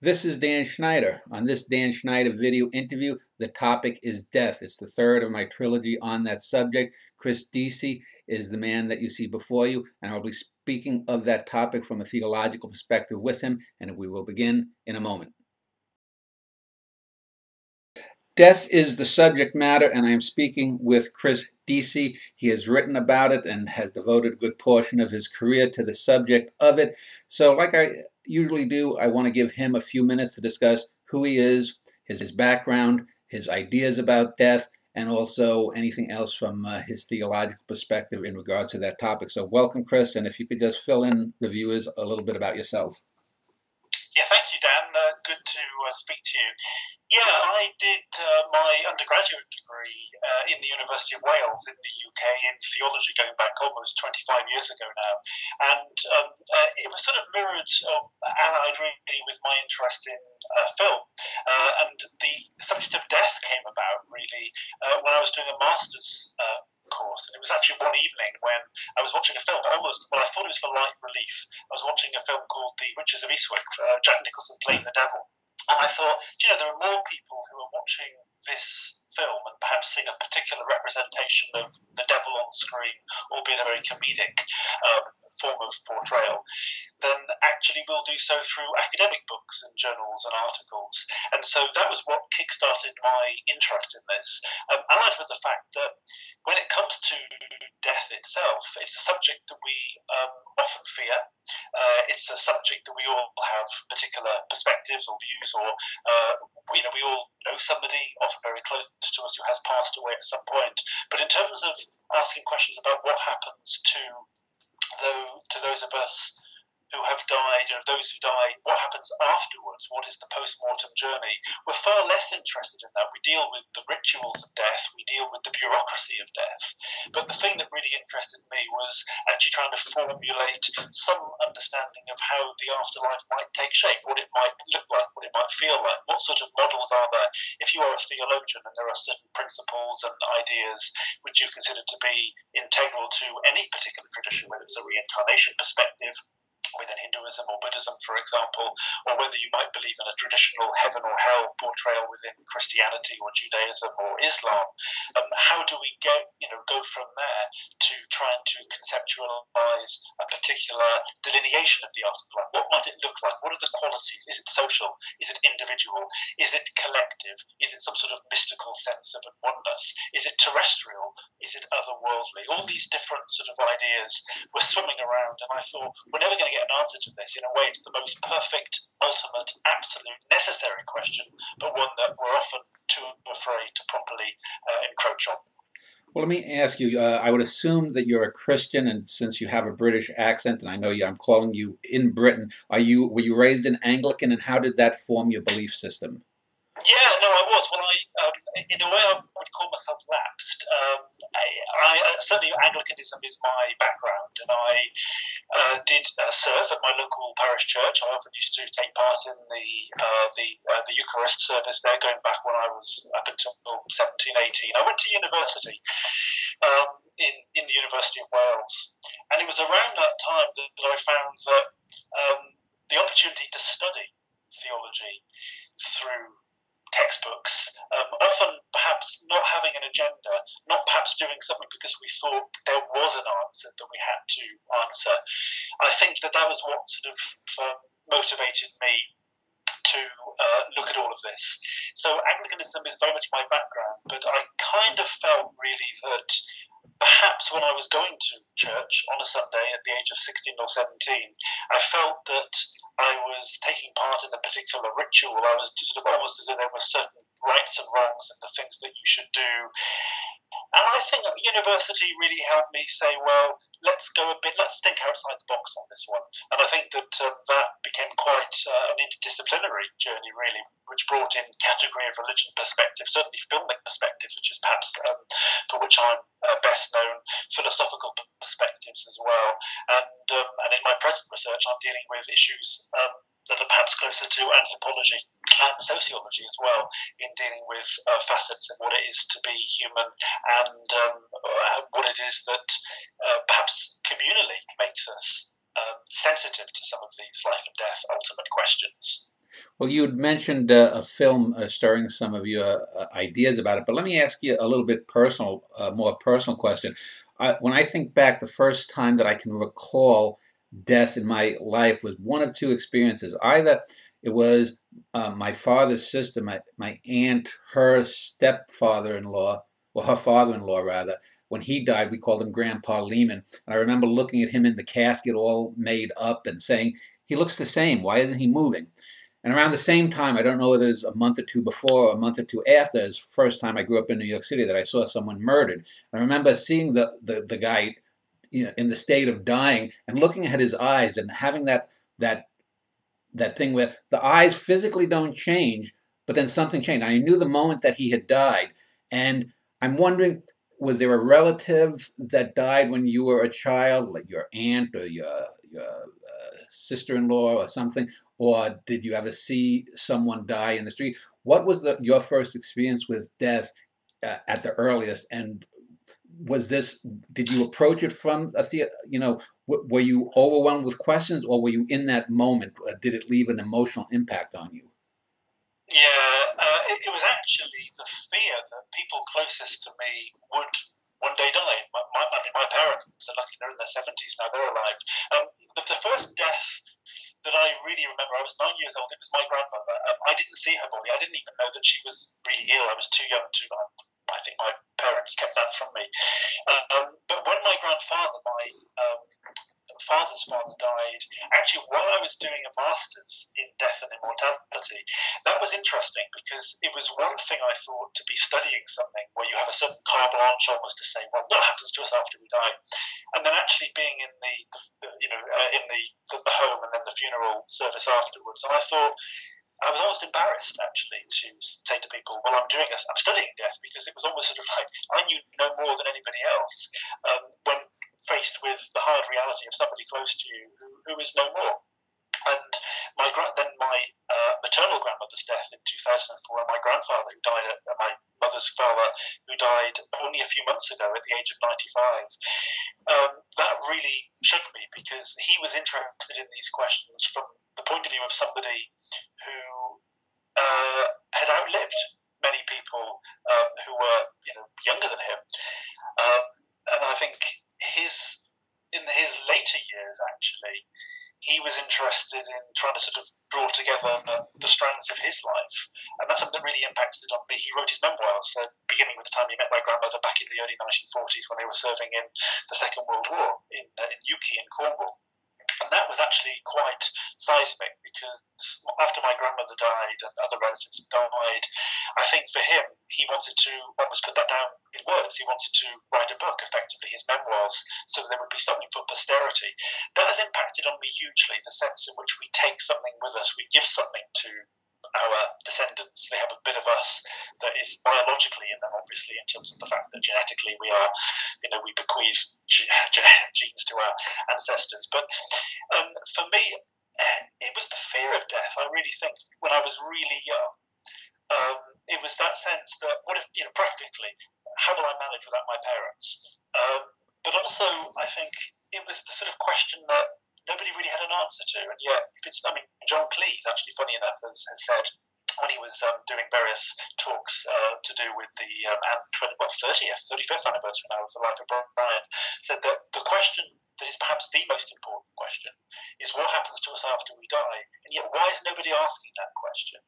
This is Dan Schneider. On this Dan Schneider video interview, the topic is death. It's the third of my trilogy on that subject. Chris Deacy is the man that you see before you, and I'll be speaking of that topic from a theological perspective with him, and we will begin in a moment. Death is the subject matter, and I am speaking with Chris Deacy. He has written about it and has devoted a good portion of his career to the subject of it. So like I usually do, I want to give him a few minutes to discuss who he is, his background, his ideas about death, and also anything else from his theological perspective in regards to that topic. So welcome, Chris, and if you could just fill in the viewers a little bit about yourself. Yeah, thank you, Dan. Good to speak to you. Yeah, I did my undergraduate degree in the University of Wales in the UK in theology, going back almost 25 years ago now. And it was sort of mirrored, allied really with my interest in film. And the subject of death came about really when I was doing a master's course, and it was actually one evening when I was watching a film, I thought it was for light relief. I was watching a film called The Witches of Eastwick, Jack Nicholson playing the devil, and I thought, there are more people who are watching this film and perhaps seeing a particular representation of the devil on screen, albeit a very comedic form of portrayal, then actually will do so through academic books and journals and articles. And so that was what kickstarted my interest in this, allied with the fact that when it comes to death itself, it's a subject that we often fear. It's a subject that we all have particular perspectives or views, or we all know somebody, often very close to us, who has passed away at some point. But in terms of asking questions about what happens to those of us who have died, those who die, what happens afterwards, what is the post-mortem journey, we're far less interested in that. We deal with the rituals of death, we deal with the bureaucracy of death. But the thing that really interested me was actually trying to formulate some understanding of how the afterlife might take shape, what it might look like, what it might feel like, what sort of models are there. If you are a theologian and there are certain principles and ideas which you consider to be integral to any particular tradition, whether it's a reincarnation perspective, within Hinduism or Buddhism, for example, or whether you might believe in a traditional heaven or hell portrayal within Christianity or Judaism or Islam, how do we go from there to trying to conceptualize a particular delineation of the afterlife? What might it look like? What are the qualities? Is it social? Is it individual? Is it collective? Is it some sort of mystical sense of oneness? Is it terrestrial? Is it otherworldly? All these different sort of ideas were swimming around, and I thought, we're never going to get an answer to this. In a way, it's the most perfect, ultimate, absolute, necessary question, but one that we're often too afraid to properly encroach on. Well, let me ask you, I would assume that you're a Christian, and since you have a British accent, and I know I'm calling you in Britain, were you raised in Anglican, and how did that form your belief system? Yeah, no, I was. Well, in a way, I would call myself lapsed. Certainly, Anglicanism is my background, and I did serve at my local parish church. I often used to take part in the Eucharist service there, going back when I was up until 17, 18. I went to university in the University of Wales, and it was around that time that I found that the opportunity to study theology through textbooks, often perhaps not having an agenda, not perhaps doing something because we thought there was an answer that we had to answer. I think that was what sort of motivated me to look at all of this. So Anglicanism is very much my background, but I kind of felt really that perhaps when I was going to church on a Sunday at the age of 16 or 17, I felt that I was taking part in a particular ritual. I was just sort of almost as though there were certain rights and wrongs and the things that you should do. And I think that university really helped me say, well, let's think outside the box on this one. And I think that that became quite an interdisciplinary journey, really, which brought in category of religion perspective, certainly filmic perspective, which is perhaps for which I'm best known, philosophical perspectives as well. And in my present research, I'm dealing with issues that are perhaps closer to anthropology and sociology as well, in dealing with facets of what it is to be human and what it is that perhaps communally makes us sensitive to some of these life and death ultimate questions. Well, you had mentioned a film stirring some of your ideas about it, but let me ask you a little bit personal, more personal question. When I think back, the first time that I can recall death in my life was one of two experiences. Either it was my father's sister, my aunt, her stepfather-in-law, or her father-in-law rather. When he died, we called him Grandpa Lehman. And I remember looking at him in the casket, all made up, and saying, "He looks the same. Why isn't he moving?" And around the same time, I don't know whether it was a month or two before or a month or two after, it was the first time I grew up in New York City that I saw someone murdered. I remember seeing the guy, in the state of dying and looking at his eyes and having that that thing where the eyes physically don't change, but then something changed. I knew the moment that he had died. And I'm wondering, was there a relative that died when you were a child, like your aunt or your sister-in-law or something? Or did you ever see someone die in the street? What was your first experience with death at the earliest? And was this, did you approach it from were you overwhelmed with questions, or were you in that moment? Did it leave an emotional impact on you? Yeah, it was actually the fear that people closest to me would one day die. My parents are lucky they're in their 70s now, they're alive. The first death that I really remember, I was 9 years old, it was my grandmother. I didn't see her body. I didn't even know that she was really ill. I was too young to. I think my parents kept that from me. But when my grandfather, my father's father, died, actually while I was doing a master's in death and immortality, that was interesting because it was one thing I thought to be studying something where you have a certain carte blanche almost to say, well, what happens to us after we die? And then actually being in the home and then the funeral service afterwards. And I thought, I was almost embarrassed actually to say to people, well, I'm studying death, because it was almost sort of like I knew no more than anybody else when faced with the hard reality of somebody close to you who is no more. And my maternal grandmother's death in 2004, and my grandfather who died, my mother's father who died only a few months ago at the age of 95, that really shook me, because he was interested in these questions from the point of view of somebody who had outlived many people who were younger than him, and I think in his later years actually, he was interested in trying to sort of draw together the strands of his life. And that's something that really impacted on me. He wrote his memoirs, beginning with the time he met my grandmother back in the early 1940s when they were serving in the Second World War in Newquay in Cornwall. And that was actually quite seismic, because after my grandmother died and other relatives died, I think for him, he wanted to almost put that down in words. He wanted to write a book, effectively his memoirs, so there would be something for posterity. That has impacted on me hugely, the sense in which we take something with us, we give something to our descendants. They have a bit of us that is biologically in them, obviously, in terms of the fact that genetically we are, we bequeath genes to our ancestors. But for me, it was the fear of death. I really think when I was really young, it was that sense that what if, practically, how will I manage without my parents? But also, I think it was the sort of question that nobody really had an answer to. And yet, John Cleese, actually, funny enough, has said when he was doing various talks to do with the 35th anniversary now of the life of Brian, said that the question that is perhaps the most important question is what happens to us after we die. And yet, why is nobody asking that question?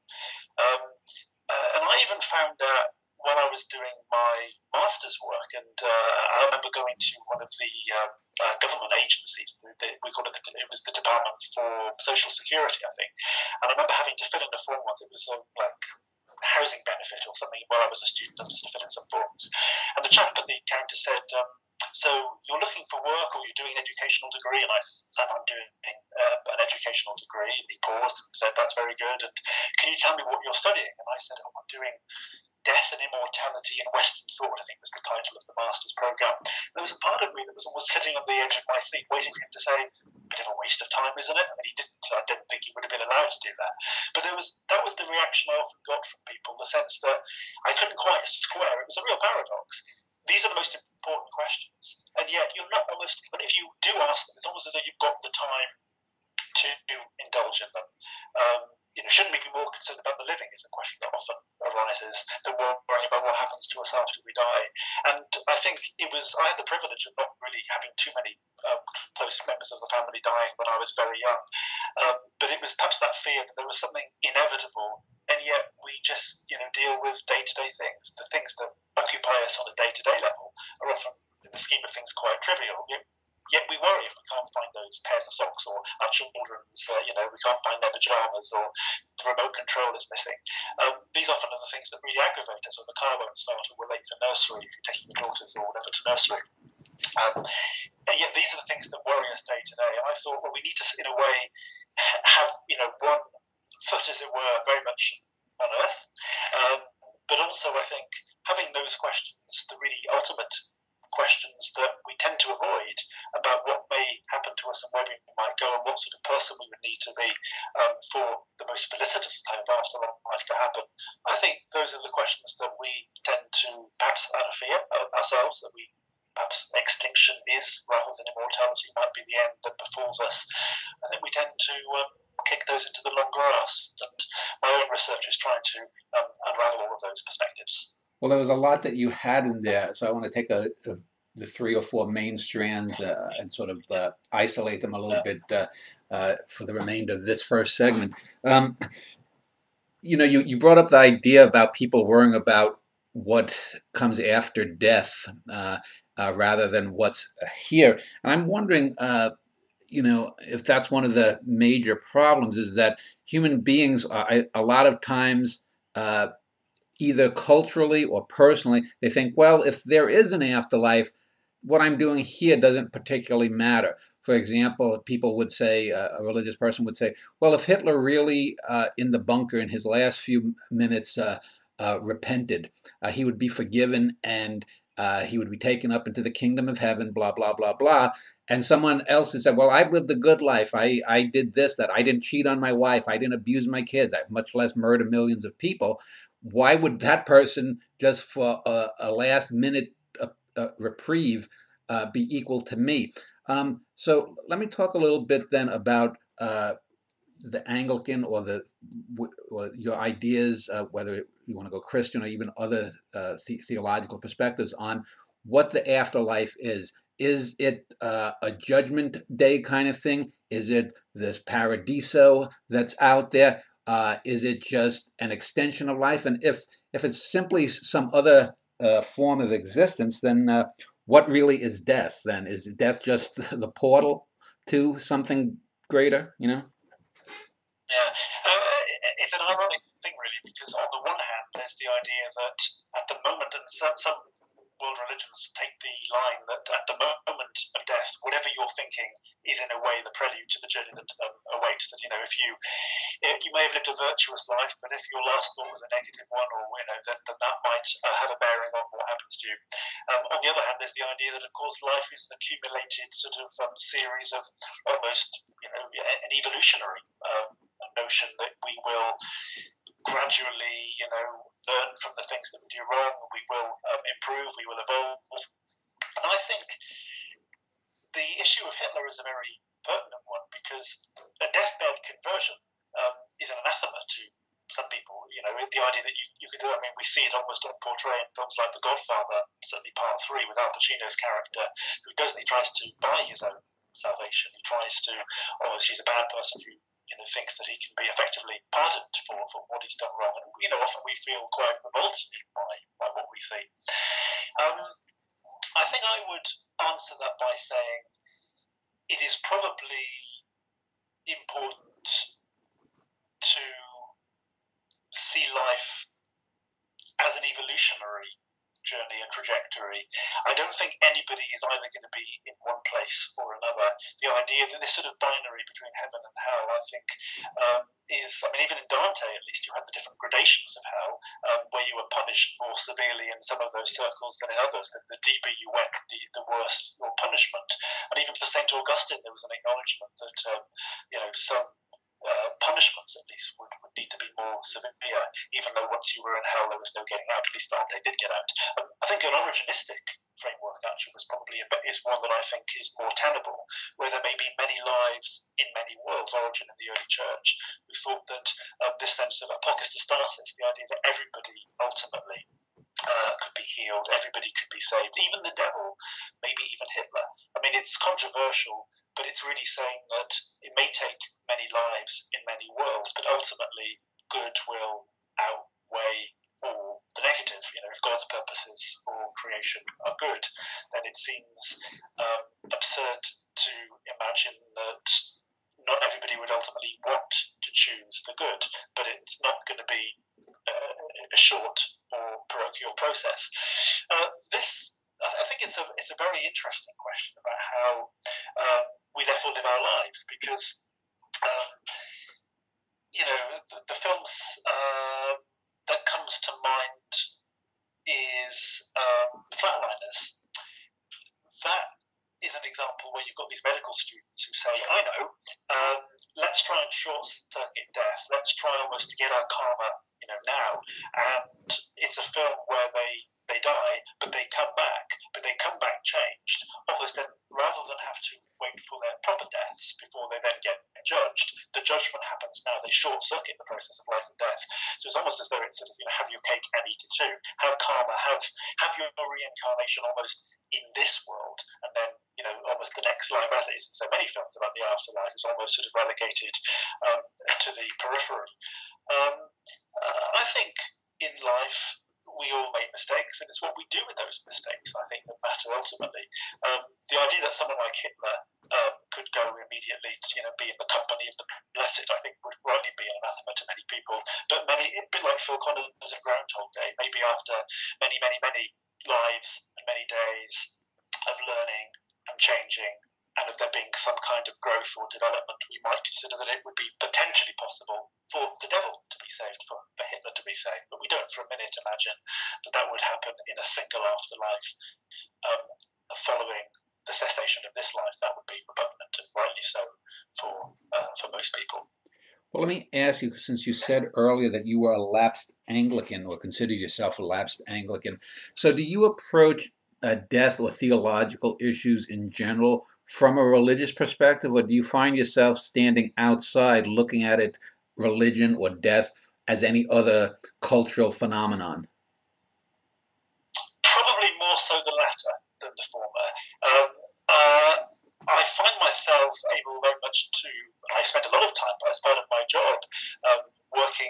And I even found that while I was doing my master's work, and I remember going to one of the government agencies, we called it, it was the Department for Social Security, I think, and I remember having to fill in a form once. It was like housing benefit or something while I was a student. I was to fill in some forms, and the chap at the counter said, so you're looking for work, or you're doing an educational degree? And I said, I'm doing an educational degree. And he paused and said, that's very good, and can you tell me what you're studying? And I said, I'm doing Death and Immortality in Western Thought, I think was the title of the master's program. There was a part of me that was almost sitting on the edge of my seat waiting for him to say, bit of a waste of time, isn't it? And he didn't. I didn't think he would have been allowed to do that. But that was the reaction I often got from people, the sense that I couldn't quite square. It was a real paradox. These are the most important questions, and yet you're not almost, but if you do ask them, it's almost as though you've got the time to indulge in them. shouldn't we be more concerned about the living is a question that often arises than worrying about what happens to us after we die. And I think I had the privilege of not really having too many close members of the family dying when I was very young. But it was perhaps that fear that there was something inevitable, and yet we just, deal with day-to-day things. The things that occupy us on a day-to-day level are often, in the scheme of things, quite trivial. Yet we worry if we can't find those pairs of socks, or our children's, we can't find their pajamas, or the remote control is missing. These often are the things that really aggravate us, or the car won't start, or we're late for nursery if you're taking your daughters or whatever to nursery. And yet these are the things that worry us day to day. I thought, well, we need to, in a way, have, one foot, as it were, very much on earth. But also, I think, having those questions, the really ultimate questions that we tend to avoid about what may happen to us and where we might go and what sort of person we would need to be for the most felicitous kind of afterlife to happen. I think those are the questions that we tend to, perhaps out of fear ourselves, that we perhaps extinction is, rather than immortality might be the end that befalls us. I think we tend to kick those into the long grass, and my own research is trying to unravel all of those perspectives. Well, there was a lot that you had in there, so I want to take the 3 or 4 main strands and sort of isolate them a little bit for the remainder of this first segment. You brought up the idea about people worrying about what comes after death rather than what's here. And I'm wondering, if that's one of the major problems, is that human beings a lot of times either culturally or personally, they think, well, if there is an afterlife, what I'm doing here doesn't particularly matter. For example, people would say, a religious person would say, well, if Hitler really in the bunker in his last few minutes repented, he would be forgiven and he would be taken up into the kingdom of heaven, blah, blah, blah, blah. And someone else has said, well, I've lived a good life. I did this, that. I didn't cheat on my wife. I didn't abuse my kids. I much less murder millions of people. Why would that person, just for a last-minute reprieve, be equal to me? So let me talk a little bit then about the Anglican or your ideas, whether you want to go Christian or even other theological perspectives on what the afterlife is. Is it a judgment day kind of thing? Is it this paradiso that's out there? Is it just an extension of life? And if it's simply some other form of existence, then what really is death? Then is death just the portal to something greater? Yeah, it's an ironic thing, really, because on the one hand, there's the idea that at the moment, and some world religions take the line that at the moment of death, whatever you're thinking is in a way the prelude to the journey that awaits. That if you may have lived a virtuous life, but if your last thought was a negative one, or then that might have a bearing on what happens to you. On the other hand, there's the idea that of course life is an accumulated sort of series of almost an evolutionary notion that we will gradually learn from the things that we do wrong. We will improve. We will evolve. And I think the issue of Hitler is a very pertinent one, because a deathbed conversion is an anathema to some people. The idea that you could do. I mean, we see it almost portrayed in films like The Godfather, certainly Part 3, with Al Pacino's character, who tries to buy his own salvation. He tries to, he's a bad person who thinks that he can be effectively pardoned for what he's done wrong. And, often we feel quite revolted by what we see. I think I would answer that by saying it is probably important to see life as an evolutionary journey, a trajectory. I don't think anybody is either going to be in one place or another. The idea that this sort of binary between heaven and hell, I think, even in Dante, at least, you had the different gradations of hell, where you were punished more severely in some of those circles than in others. The deeper you went, the worse your punishment. And even for St. Augustine, there was an acknowledgement that, some punishments at least would need to be more severe, even though once you were in hell there was no getting out. At least Dante did get out. I think an originistic framework supernatural is one that I think is more tenable, where there may be many lives in many worlds. Origen in the early church, who thought that this sense of apocastasis, the idea that everybody ultimately could be healed, everybody could be saved, even the devil, maybe even Hitler. I mean, it's controversial, but it's really saying that it may take many lives in many worlds, but ultimately good will outweigh all the negative. If God's purposes for creation are good, then it seems absurd to imagine that not everybody would ultimately want to choose the good, but it's not going to be a short or parochial process. I think it's a very interesting question about how we therefore live our lives, because the films that comes to mind is Flatliners. That is an example where you've got these medical students who say, I know, let's try and short circuit death. Let's try almost to get our karma, now. And it's a film where they die, but they come back changed. Almost then, rather than have to wait for their proper deaths before they then get judged, the judgment happens now. They short circuit the process of life and death. So it's almost as though it's sort of, have your cake and eat it too. Have karma, have your reincarnation almost in this world, and then almost the next life, as it is in so many films about the afterlife, is almost sort of relegated to the periphery. I think in life we all make mistakes, and it's what we do with those mistakes, I think, that matter ultimately. The idea that someone like Hitler could go immediately to be in the company of the blessed, I think, would rightly be an anathema to many people. But a bit like Phil Collins of Groundhog Day, maybe after many, many, many lives and many days of learning and changing, and of there being some kind of growth or development, we might consider that it would be potentially possible for the devil to be saved, for Hitler to be saved. But we don't for a minute imagine that would happen in a single afterlife following the cessation of this life. That would be repugnant, and rightly so, for most people. Well, let me ask you, since you said earlier that you were a lapsed Anglican, or considered yourself a lapsed Anglican, so do you approach death or theological issues in general from a religious perspective, or do you find yourself standing outside looking at it, religion or death, as any other cultural phenomenon? Probably more so the latter than the former. I find myself able very much to, I spend a lot of time as part of my job working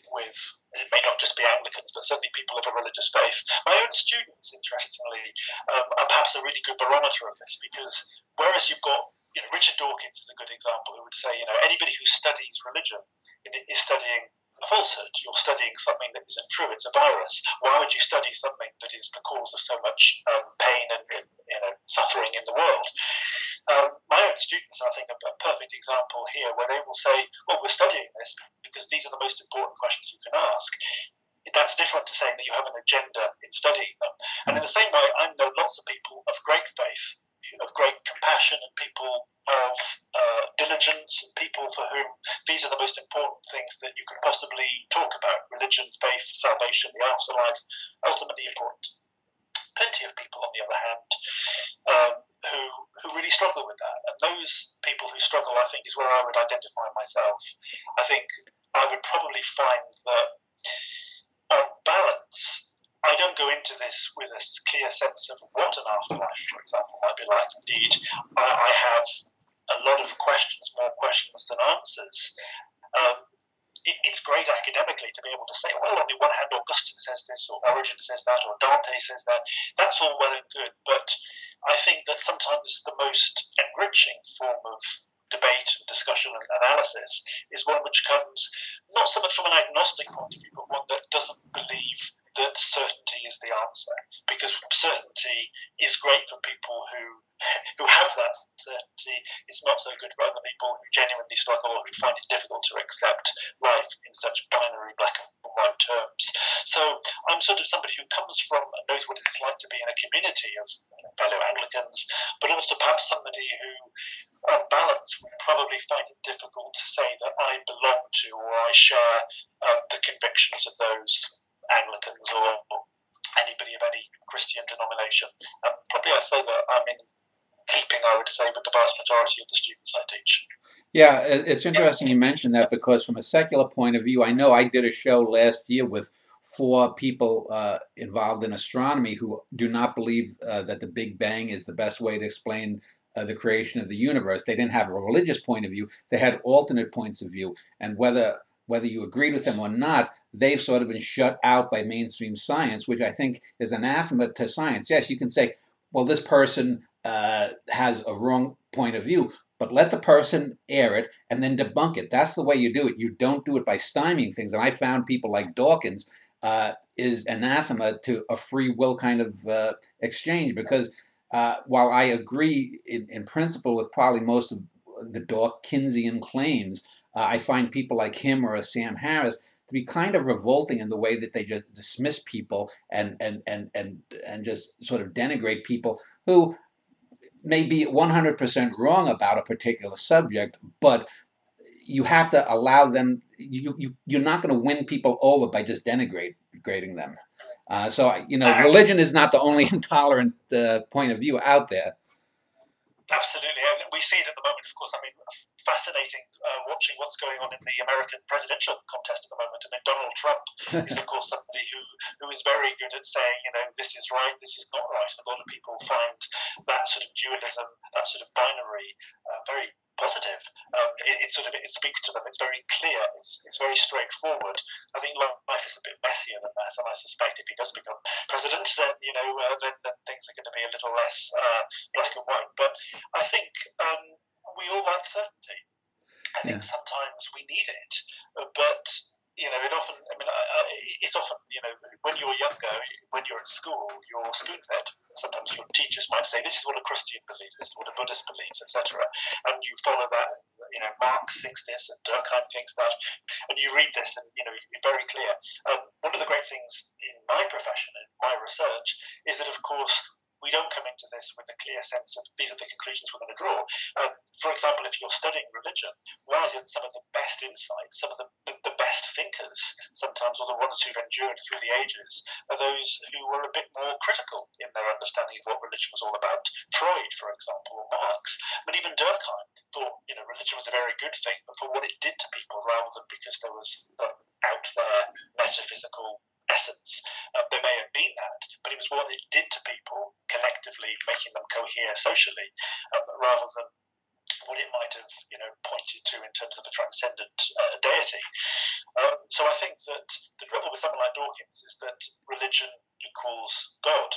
with, it may not just be Anglicans, but certainly people of a religious faith. My own students, interestingly, are perhaps a really good barometer of this, because whereas you've got, Richard Dawkins is a good example, who would say, anybody who studies religion is studying a falsehood. You're studying something that isn't true. It's a virus. Why would you study something that is the cause of so much pain and suffering in the world? My own students, I think, are a perfect example here, where they will say, well, we're studying this because these are the most important questions you can ask. That's different to saying that you have an agenda in studying them. And in the same way, I know lots of people of great faith, of great compassion, and people of diligence, and people for whom these are the most important things that you can possibly talk about: religion, faith, salvation, the afterlife, ultimately important. Plenty of people, on the other hand, who really struggle with that. And those people who struggle, I think, is where I would identify myself. I think I would probably find that, on balance, I don't go into this with a clear sense of what an afterlife, for example, might be like. Indeed, I have a lot of questions, more questions than answers. It's great academically to be able to say, well, on the one hand, Augustine says this, or Origen says that, or Dante says that. That's all well and good, but I think that sometimes the most enriching form of debate and discussion and analysis is one which comes not so much from an agnostic point of view, but one that doesn't believe that certainty is the answer, because certainty is great for people who have that certainty. It's not so good for other people who genuinely struggle or who find it difficult to accept life in such binary black and white terms. So I'm sort of somebody who comes from and knows what it's like to be in a community of fellow Anglicans, but also perhaps somebody who, on balance, would probably find it difficult to say that I belong to or I share the convictions of those Anglicans or anybody of any Christian denomination. Probably I say that I'm in keeping, I would say, with the vast majority of the students I teach. Yeah, it's interesting you mentioned that, because from a secular point of view, I know I did a show last year with 4 people involved in astronomy who do not believe that the Big Bang is the best way to explain the creation of the universe. They didn't have a religious point of view. They had alternate points of view. And whether you agreed with them or not, they've sort of been shut out by mainstream science, which I think is anathema to science. Yes, you can say, well, this person has a wrong point of view, but let the person air it and then debunk it. That's the way you do it. You don't do it by stymieing things. And I found people like Dawkins is anathema to a free will kind of exchange, because while I agree in principle with probably most of the Dawkinsian claims, I find people like him or a Sam Harris to be kind of revolting in the way that they just dismiss people and just sort of denigrate people who may be 100% wrong about a particular subject, but you have to allow them. You're not going to win people over by just denigrating them. So religion is not the only intolerant point of view out there. Absolutely, and we see it at the moment. Of course, I mean, fascinating watching what's going on in the American presidential contest at the moment. I mean, Donald Trump is, of course, somebody who is very good at saying, this is right, this is not right. And a lot of people find that sort of dualism, that sort of binary, very positive. It speaks to them. It's very clear. It's very straightforward. I think life is a bit messier than that, and I suspect if he does become president, then then things are going to be a little less black and white. But I think we all like certainty. I think sometimes we need it, but it often. I mean, it's often. When you're younger, when you're at school, you're spoon-fed. Sometimes your teachers might say, "This is what a Christian believes. This is what a Buddhist believes," etc. And you follow that. Marx thinks this, and Durkheim thinks that, and you read this, and it's very clear. One of the great things in my profession, in my research, is that of course we don't come into this with a clear sense of these are the conclusions we're going to draw. For example, if you're studying religion, why is it some of the best insights, some of the best thinkers, sometimes, or the ones who've endured through the ages, are those who were a bit more critical in their understanding of what religion was all about? Freud, for example, or Marx. I mean, even Durkheim thought religion was a very good thing, but for what it did to people, rather than because there was the out there metaphysical essence. There may have been that, but it was what it did to people collectively, making them cohere socially, rather than what it might have pointed to in terms of a transcendent deity. So I think that the trouble with someone like Dawkins is that religion equals God.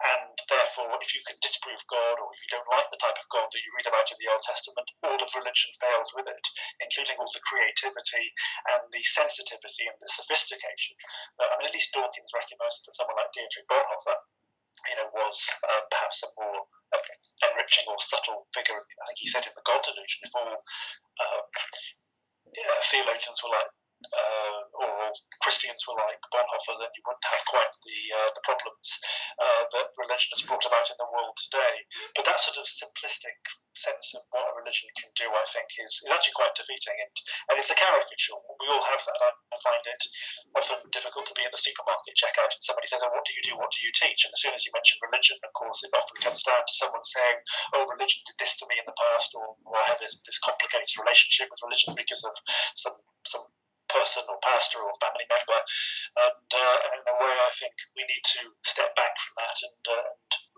And therefore, if you can disprove God, or you don't like the type of God that you read about in the Old Testament, all of religion fails with it, including all the creativity and the sensitivity and the sophistication. I mean, at least Dawkins recognises that someone like Dietrich Bonhoeffer, was perhaps a more enriching or subtle figure. I think he said in The God Delusion, if all theologians were like or all Christians were like Bonhoeffer, then you wouldn't have quite the problems that religion has brought about in the world today. But that sort of simplistic sense of what a religion can do, I think, is actually quite defeating, and it's a caricature. We all have that. I find it often difficult to be in the supermarket checkout and somebody says, "Oh, what do you do? What do you teach?" And as soon as you mention religion, of course, it often comes down to someone saying, "Oh, religion did this to me in the past," or "I have this complicated relationship with religion because of some person or pastor or family member," and in a way I think we need to step back from that and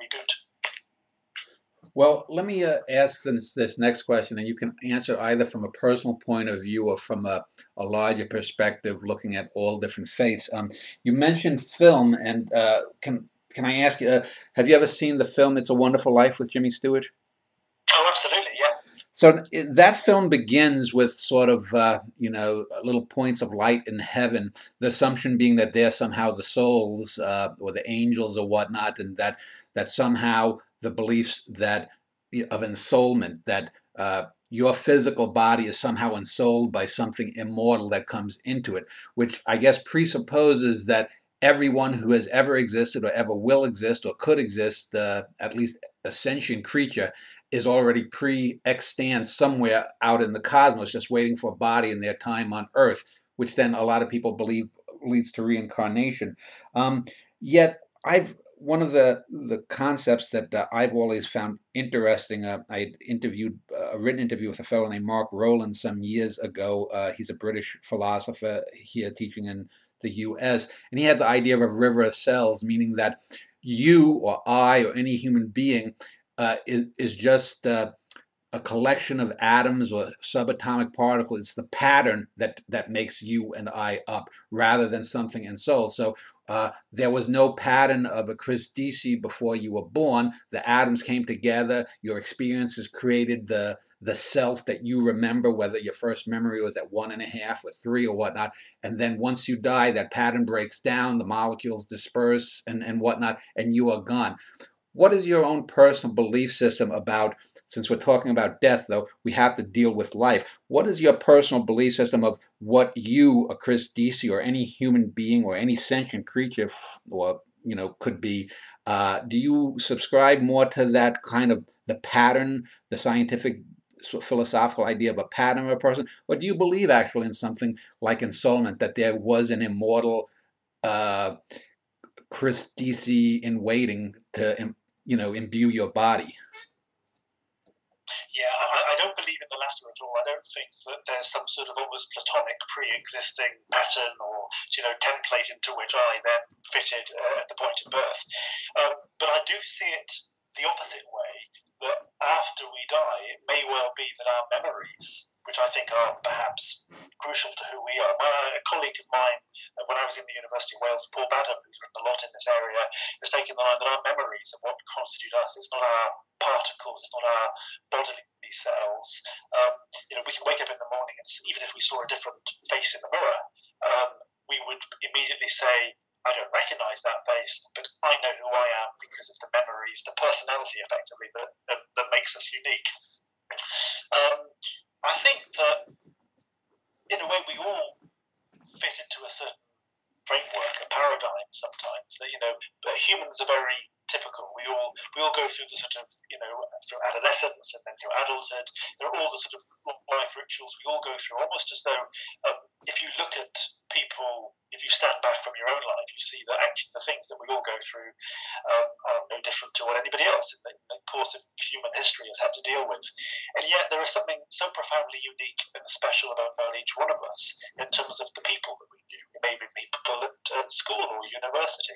reboot. Well, let me ask this next question, and you can answer either from a personal point of view or from a larger perspective, looking at all different faiths. You mentioned film, and can I ask you, have you ever seen the film "It's a Wonderful Life" with Jimmy Stewart? Oh, absolutely, yeah. So that film begins with sort of, little points of light in heaven, the assumption being that they're somehow the souls or the angels or whatnot, and that somehow the beliefs that of ensoulment, that your physical body is somehow ensouled by something immortal that comes into it, which I guess presupposes that everyone who has ever existed or ever will exist or could exist, at least a sentient creature, is already pre-extant somewhere out in the cosmos, just waiting for a body in their time on Earth, which then a lot of people believe leads to reincarnation. Yet One of the concepts that I've always found interesting. I interviewed a written interview with a fellow named Mark Rowland some years ago. He's a British philosopher here teaching in the U.S., and he had the idea of a river of cells, meaning that you or I or any human being is just a collection of atoms or subatomic particles. It's the pattern that makes you and I up, rather than something in soul. So there was no pattern of a Chris Deacy before you were born. The atoms came together. Your experiences created the self that you remember, whether your first memory was at 1.5 or 3 or whatnot. And then once you die, that pattern breaks down, the molecules disperse and whatnot, and you are gone. What is your own personal belief system about, since we're talking about death, though, we have to deal with life. What is your personal belief system of what you, a Chris Deacy, or any human being or any sentient creature, or could be? Do you subscribe more to that kind of the pattern, the scientific philosophical idea of a pattern of a person, or do you believe actually in something like ensoulment, that there was an immortal Chris Deacy in waiting to imbue your body? Yeah, I don't believe in the latter at all. I don't think that there's some sort of almost platonic pre-existing pattern or template into which I then fitted at the point of birth. But I do see it the opposite way, that after we die, it may well be that our memories, which I think are perhaps crucial to who we are. A colleague of mine, when I was in the University of Wales, Paul Badham, who's written a lot in this area, has taken the line that our memories of what constitute us, it's not our particles, it's not our bodily cells. We can wake up in the morning, and even if we saw a different face in the mirror, we would immediately say, I don't recognize that face, but I know who I am because of the memories, the personality, effectively, that makes us unique. I think that, in a way, we all fit into a certain framework, a paradigm sometimes. That humans are very typical. We all go through the sort of through adolescence and then through adulthood. There are all the sort of life rituals we all go through, almost as though if you look at people, if you stand back from your own life, you see that actually the things that we all go through are no different to what anybody else in the course of human history has had to deal with. And yet there is something so profoundly unique and special about each one of us in terms of the people that we knew. Maybe people at school or university,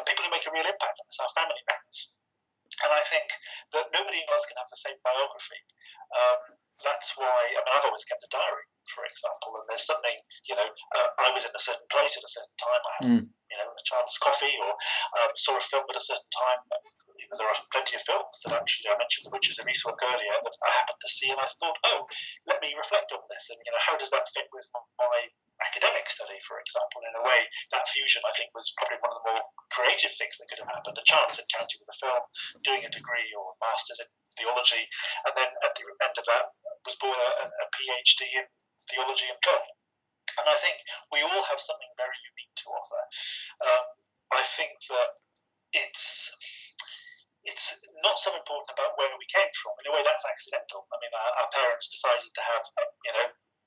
people who make a real impact on us, our family members. And I think that nobody else can have the same biography. That's why, I've always kept a diary, for example, and there's something, I was in a certain place at a certain time. I had, a chance coffee or saw a film at a certain time. There are plenty of films that actually, I mentioned The Witches of Eastwick earlier, that I happened to see, and I thought, let me reflect on this, and how does that fit with my academic study, for example? In a way, that fusion, I think, was probably one of the more creative things that could have happened. A chance encounter with a film, doing a degree or a master's in theology, and then at the end of that was born a PhD in theology and God. And I think we all have something very unique to offer. I think that it's not so important about where we came from. In a way, that's accidental. Our parents decided to have,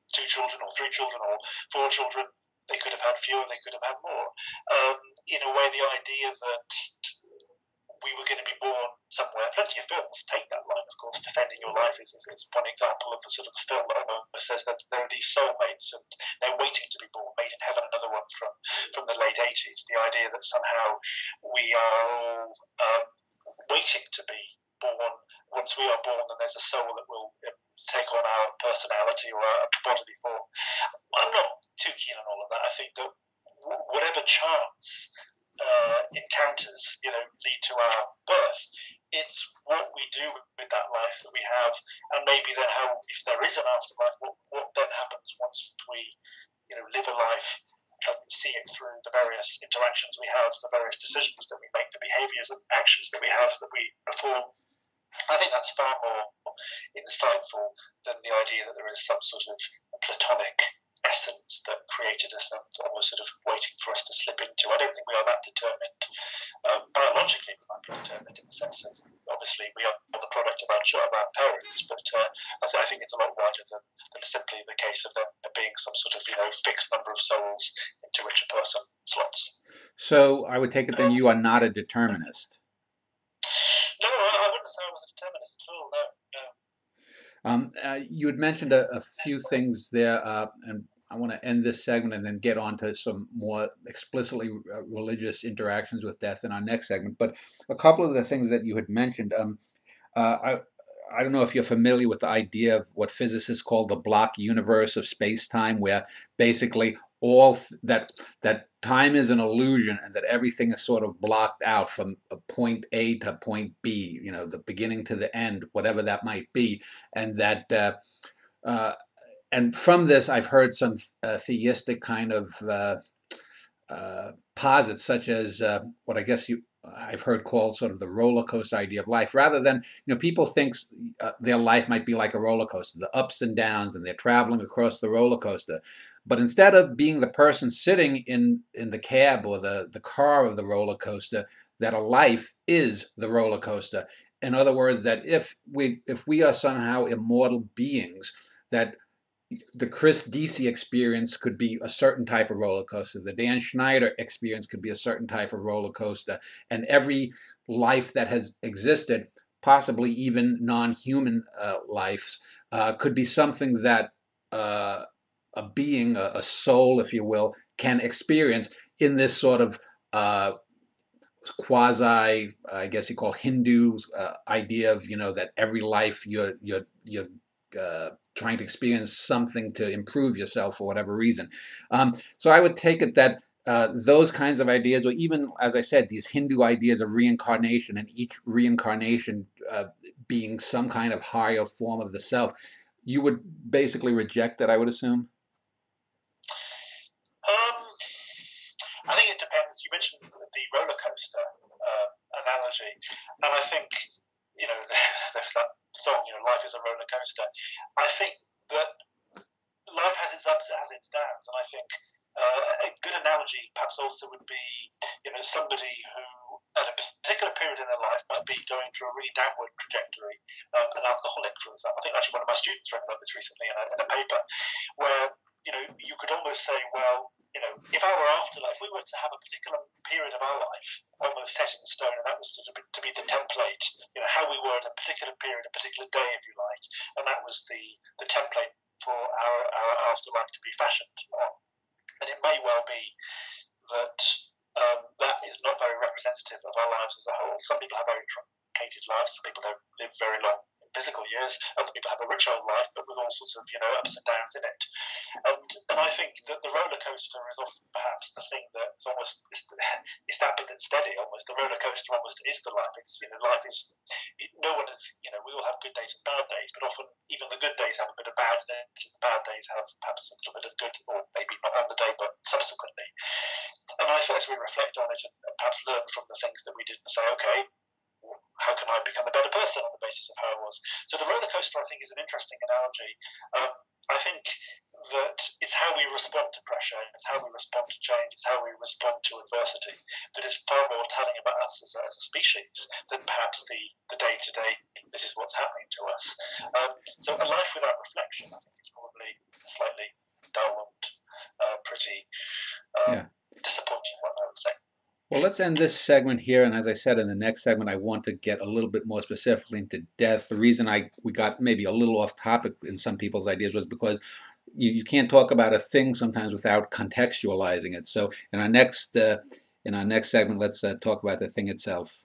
2 children or 3 children or 4 children. They could have had fewer, they could have had more. In a way, the idea that we were going to be born somewhere, plenty of films take that line, of course. Defending Your Life is one example of the sort of film that says that there are these soulmates and they're waiting to be born. Made in Heaven, another one from the late 80s. The idea that somehow we are all waiting to be born. Once we are born, then there's a soul that will take on our personality or our bodily form. I'm not too keen on all of that. I think that whatever chance encounters, lead to our birth, it's what we do with that life that we have, and maybe then how, if there is an afterlife, what then happens once we, live a life and see it through the various interactions we have, the various decisions that we make, the behaviours and actions that we have, that we perform. I think that's far more insightful than the idea that there is some sort of platonic essence that created us and almost sort of waiting for us to slip into. I don't think we are that determined. Biologically, we might be determined in the sense that obviously we are the product of our parents, but I think it's a lot wider than simply the case of there being some sort of fixed number of souls into which a person slots. So I would take it then you are not a determinist. No, I wouldn't say I was a determinist at all. No. You had mentioned a few things there, and I want to end this segment and then get on to some more explicitly religious interactions with death in our next segment. But a couple of the things that you had mentioned, I don't know if you're familiar with the idea of what physicists call the block universe of space-time, where basically that time is an illusion and that everything is sort of blocked out from a point A to point B, the beginning to the end, whatever that might be, and that and from this I've heard some theistic kind of posits, such as what I guess I've heard called sort of the roller coaster idea of life. Rather than, people think their life might be like a roller coaster, the ups and downs, and they're traveling across the roller coaster. But instead of being the person sitting in the cab or the car of the roller coaster, that a life is the roller coaster. In other words, that if we are somehow immortal beings, that the Chris Deacy experience could be a certain type of roller coaster. The Dan Schneider experience could be a certain type of roller coaster. And every life that has existed, possibly even non-human lives, could be something that a being, a soul, if you will, can experience in this sort of quasi, I guess you call Hindu idea of, that every life you're trying to experience something to improve yourself for whatever reason. So I would take it that those kinds of ideas, or even, as I said, these Hindu ideas of reincarnation, and each reincarnation being some kind of higher form of the self, you would basically reject that, I would assume? I think it depends. You mentioned the roller coaster analogy, and I think, there's that song, life is a roller coaster. I think that life has its ups, it has its downs, and I think a good analogy perhaps also would be, somebody who at a particular period in their life might be going through a really downward trajectory, an alcoholic, for example. I think actually one of my students read about this recently in a paper, where, you could almost say, well, if our afterlife, if we were to have a particular period of our life almost set in stone, and that was to be the template, how we were at a particular period, a particular day, if you like, and that was the template for our afterlife to be fashioned on, then it may well be that that is not very representative of our lives as a whole. Some people have very truncated lives, some people don't live very long physical years, other people have a rich old life, but with all sorts of ups and downs in it. And I think that the roller coaster is often perhaps the thing that's almost is that bit that's steady. Almost the roller coaster almost is the life. It's life is no one is we all have good days and bad days, but often even the good days have a bit of bad in it. The bad days have perhaps a little bit of good, or maybe not on the day but subsequently. And I think as we reflect on it and perhaps learn from the things that we did and say, okay, how can I become a better person on the basis of how I was? So the roller coaster, I think, is an interesting analogy. I think that it's how we respond to pressure, it's how we respond to change, it's how we respond to adversity that is far more telling about us as a species than perhaps the day-to-day, this is what's happening to us. So a life without reflection, I think, is probably slightly dull and pretty disappointing one, I would say. Well, let's end this segment here, and as I said, in the next segment I want to get a little bit more specifically into death. The reason we got maybe a little off topic in some people's ideas was because you can't talk about a thing sometimes without contextualizing it. So in our next segment, let's talk about the thing itself.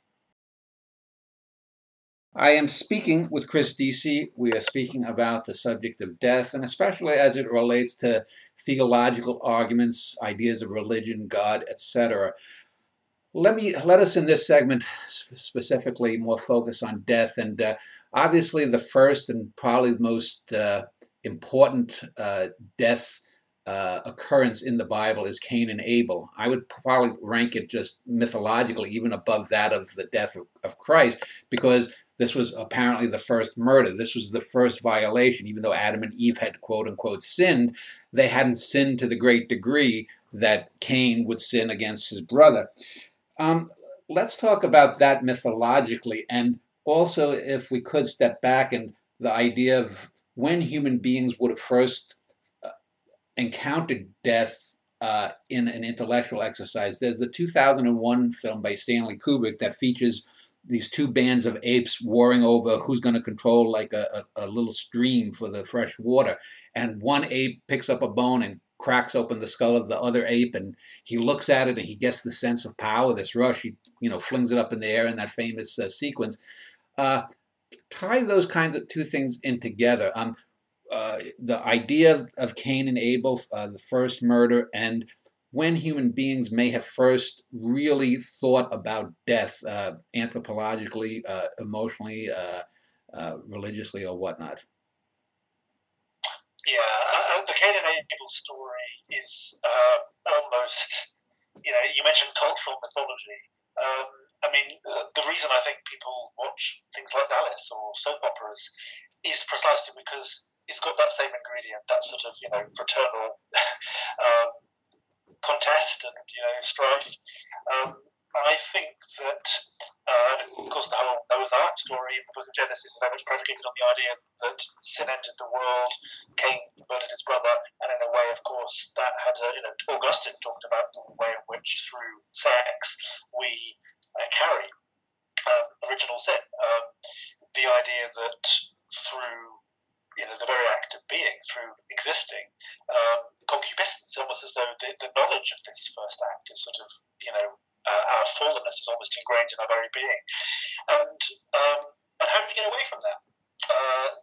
I am speaking with Chris Deacy. We are speaking about the subject of death, and especially as it relates to theological arguments, ideas of religion, God, etc. Let us in this segment specifically more focus on death, and obviously the first and probably the most important death occurrence in the Bible is Cain and Abel. I would probably rank it just mythologically even above that of the death of Christ, because this was apparently the first murder. This was the first violation. Even though Adam and Eve had quote-unquote sinned, they hadn't sinned to the great degree that Cain would sin against his brother. Let's talk about that mythologically, and also, if we could, step back and the idea of when human beings would have first encountered death in an intellectual exercise. There's the 2001 film by Stanley Kubrick that features these two bands of apes warring over who's going to control like a little stream for the fresh water. And one ape picks up a bone and cracks open the skull of the other ape, and he looks at it and he gets the sense of power, this rush. He, flings it up in the air in that famous sequence. Tie those kinds of two things in together. The idea of Cain and Abel, the first murder, and when human beings may have first really thought about death, anthropologically, emotionally, religiously, or whatnot. Yeah, the Cain and Abel story is almost, you mentioned cultural mythology. The reason I think people watch things like Dallas or soap operas is precisely because it's got that same ingredient, that sort of, fraternal contest and, strife. I think that, of course, the whole Noah's Ark story in the book of Genesis is very much predicated on the idea that sin entered the world, Cain murdered his brother, and in a way, of course, that had Augustine talked about the way in which through sex we carry original sin. The idea that through the very act of being, through existing, concupiscence, almost as though the knowledge of this first act is sort of, our fallenness is almost ingrained in our very being. And how do we get away from that?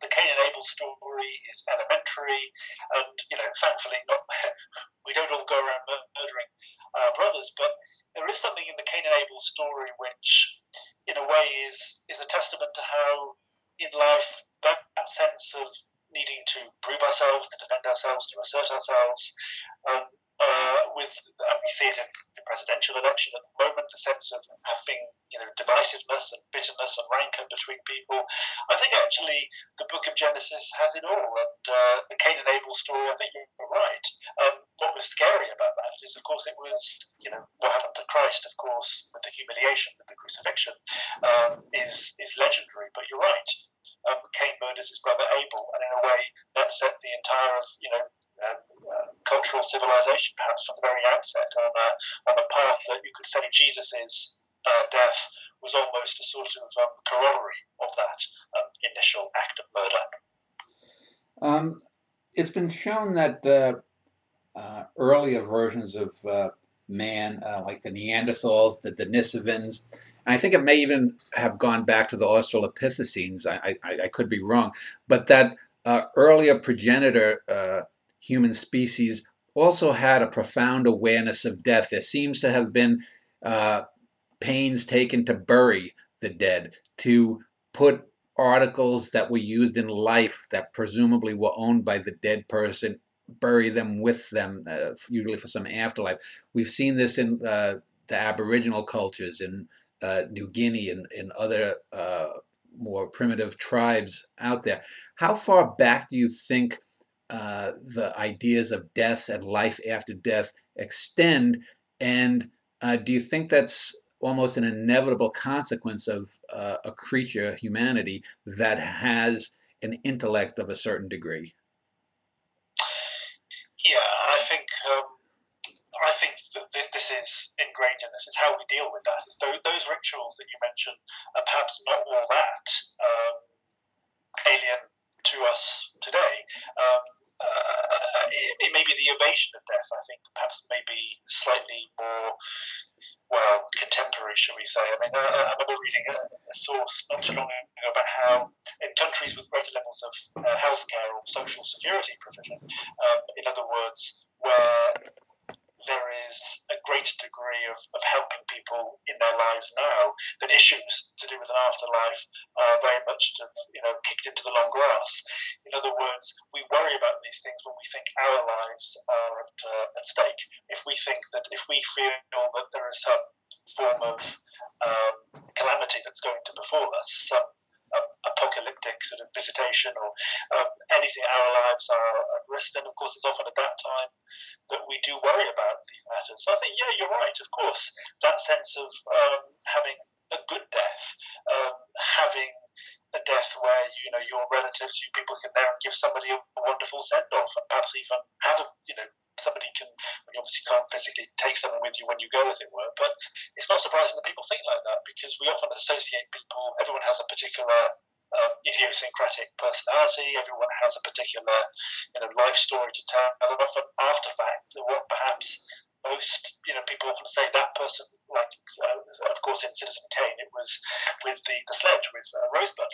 The Cain and Abel story is elementary, and, thankfully we don't all go around murdering our brothers, but there is something in the Cain and Abel story which, in a way, is a testament to how, in life, that sense of needing to prove ourselves, to defend ourselves, to assert ourselves, we see it in the presidential election at the moment, the sense of having, divisiveness and bitterness and rancor between people. I think actually the book of Genesis has it all, and the Cain and Abel story, I think you're right. What was scary about that is, of course, it was, what happened to Christ, of course, with the humiliation, with the crucifixion, is legendary, but you're right. Cain murders his brother Abel, and in a way that set the entire cultural civilization, perhaps from the very outset, on a path that you could say Jesus' death was almost a sort of corollary of that initial act of murder. It's been shown that earlier versions of man, like the Neanderthals, the Denisovans, and I think it may even have gone back to the Australopithecines, I could be wrong, but that earlier progenitor human species also had a profound awareness of death. There seems to have been pains taken to bury the dead, to put articles that were used in life that presumably were owned by the dead person, bury them with them, usually for some afterlife. We've seen this in the Aboriginal cultures in New Guinea and in other more primitive tribes out there. How far back do you think the ideas of death and life after death extend, and do you think that's almost an inevitable consequence of a creature, humanity, that has an intellect of a certain degree? Yeah, I think that this is ingrained in us. It's how we deal with that. It's those rituals that you mentioned are perhaps not all that alien to us today. It may be the evasion of death, I think, perhaps maybe slightly more, contemporary, shall we say. I remember reading a source not too long ago about how in countries with greater levels of healthcare or social security provision, in other words, where there is a greater degree of helping people in their lives now, that issues to do with an afterlife are very much kicked into the long grass. In other words, we worry about these things when we think our lives are at stake. If we feel that there is some form of calamity that's going to befall us, some apocalyptic sort of visitation or anything, our lives are at risk, then of course it's often at that time that we do worry about these matters. So I think, yeah, you're right, of course, that sense of having a good death, having a death where your relatives, people can there give somebody a wonderful send off, and perhaps even have somebody can. You obviously can't physically take someone with you when you go, as it were. But it's not surprising that people think like that, because we often associate people. Everyone has a particular idiosyncratic personality. Everyone has a particular life story to tell, and often artifact that what perhaps most people often say that person, like of course in Citizen Kane it was with the sledge with Rosebud,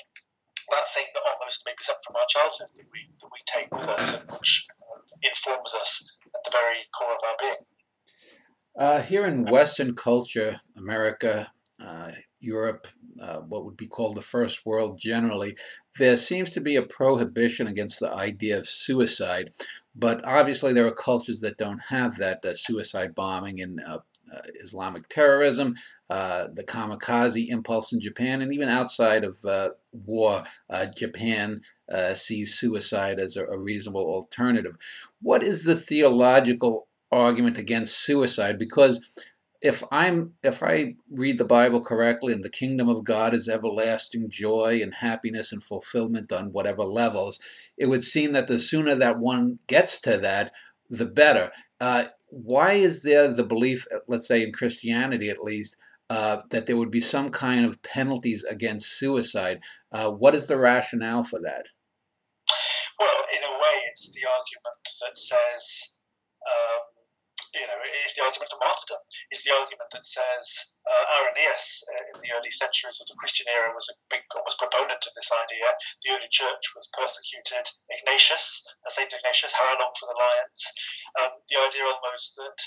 that thing that almost maybe something from our childhood that we take with us, and which informs us at the very core of our being. Here in Western culture, America, Europe, what would be called the First World generally, there seems to be a prohibition against the idea of suicide. But obviously there are cultures that don't have that, suicide bombing and Islamic terrorism, the kamikaze impulse in Japan, and even outside of war, Japan sees suicide as a reasonable alternative. What is the theological argument against suicide? Because if I read the Bible correctly, and the kingdom of God is everlasting joy and happiness and fulfillment on whatever levels, it would seem that the sooner that one gets to that, the better. Why is there the belief, let's say in Christianity at least, that there would be some kind of penalties against suicide? What is the rationale for that? Well, in a way, it's the argument that says, it's the argument for martyrdom. It's the argument that says Irenaeus in the early centuries of the Christian era was a big proponent of this idea. The early church was persecuted. Saint Ignatius, how long for the lions? The idea almost that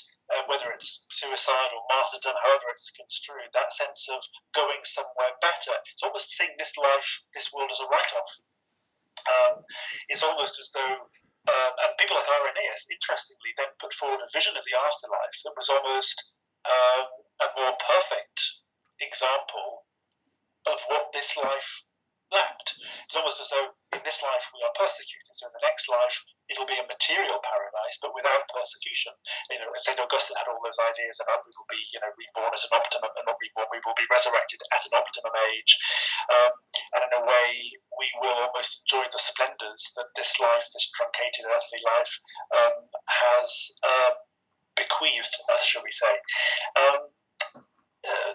whether it's suicide or martyrdom, however it's construed, that sense of going somewhere better. It's almost seeing this world as a write-off. It's almost as though and people like Irenaeus, interestingly, then put forward a vision of the afterlife that was almost a more perfect example of what this life lacked. It's almost as though in this life we are persecuted, so in the next life it'll be a material paradise, but without persecution. St. Augustine had all those ideas about we will be, reborn at an optimum, and not reborn, we will be resurrected at an optimum age. And in a way, we will almost enjoy the splendors that this life, this truncated earthly life, has bequeathed us, shall we say.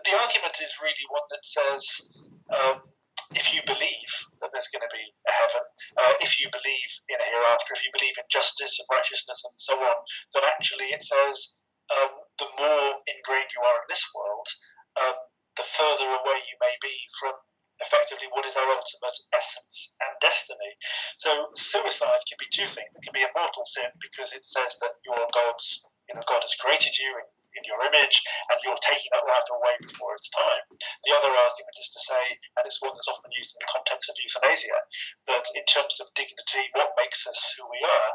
The argument is really one that says, if you believe that there's going to be a heaven, if you believe in a hereafter, if you believe in justice and righteousness and so on, then actually it says the more ingrained you are in this world, the further away you may be from effectively what is our ultimate essence and destiny. So suicide can be two things. It can be a mortal sin because it says that you're God's, God has created you in your image, and you're taking that life away before it's time. The other argument is to say, and it's one that's often used in the context of euthanasia, that in terms of dignity, what makes us who we are,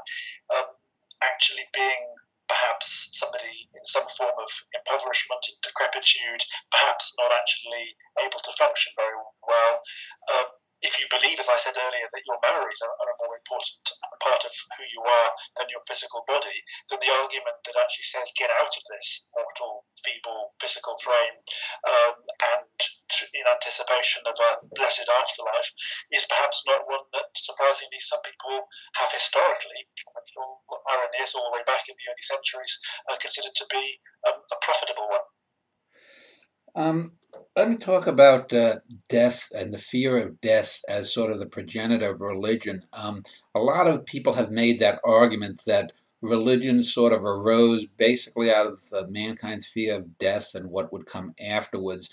actually being perhaps somebody in some form of impoverishment, in decrepitude, perhaps not actually able to function very well. If you believe, as I said earlier, that your memories are a more important part of who you are than your physical body, then the argument that actually says get out of this mortal, feeble, physical frame and in anticipation of a blessed afterlife is perhaps not one that, surprisingly, some people have historically, Irenaeus all the way back in the early centuries, considered to be a profitable one. Let me talk about death and the fear of death as sort of the progenitor of religion. A lot of people have made that argument that religion sort of arose basically out of mankind's fear of death and what would come afterwards.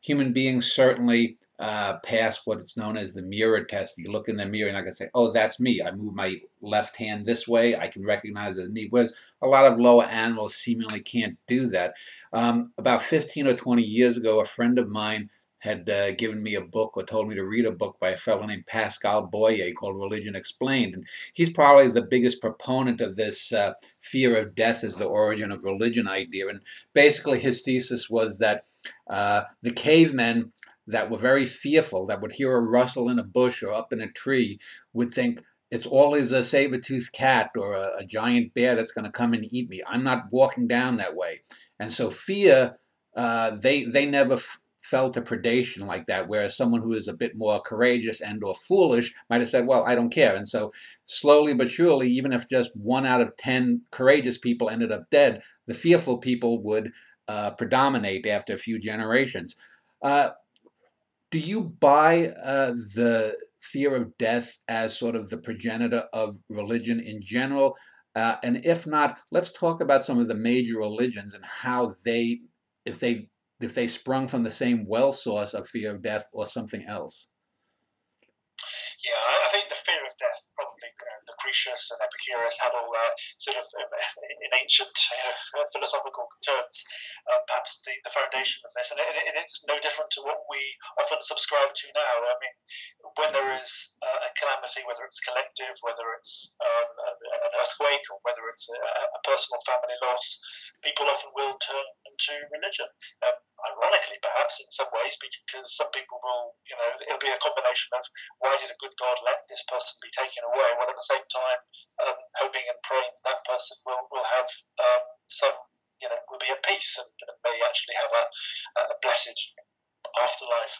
Human beings certainly pass what's known as the mirror test. You look in the mirror and I can say, oh, that's me. I move my left hand this way. I can recognize it as me. Whereas a lot of lower animals seemingly can't do that. About 15 or 20 years ago, a friend of mine had given me a book or told me to read a book by a fellow named Pascal Boyer called Religion Explained. And he's probably the biggest proponent of this fear of death as the origin of religion idea. And basically his thesis was that the cavemen that were very fearful, that would hear a rustle in a bush or up in a tree, would think it's always a saber-toothed cat or a giant bear that's going to come and eat me. I'm not walking down that way. And so fear, they never fell to predation like that, whereas someone who is a bit more courageous and or foolish might have said, well, I don't care. And so slowly but surely, even if just 1 out of 10 courageous people ended up dead, the fearful people would predominate after a few generations. Do you buy the fear of death as sort of the progenitor of religion in general? And if not, let's talk about some of the major religions and how they, if they, if they sprung from the same well source of fear of death or something else. Yeah, I think the fear of death probably Lucretius and Epicurus had all sort of in ancient philosophical terms, perhaps the foundation of this, and it's no different to what we often subscribe to now. I mean, when there is a calamity, whether it's collective, whether it's an earthquake, or whether it's a personal family loss, people often will turn to religion. Ironically, perhaps in some ways, because some people will, it'll be a combination of why did a good God let this person be taken away, while at the same time hoping and praying that person will have some, will be at peace and may actually have a blessed afterlife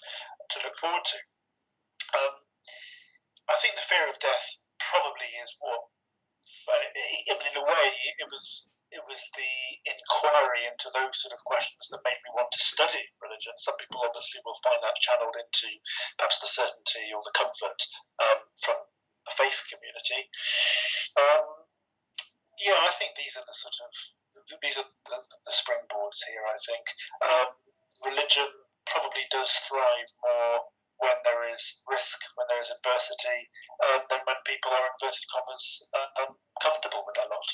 to look forward to. I think the fear of death probably is what, in a way, it was the inquiry into those sort of questions that made me want to study religion. Some people obviously will find that channeled into perhaps the certainty or the comfort from a faith community. I think these are the springboards here. I think religion probably does thrive more when there is risk, when there is adversity, than when people are, inverted commas, comfortable with their lot.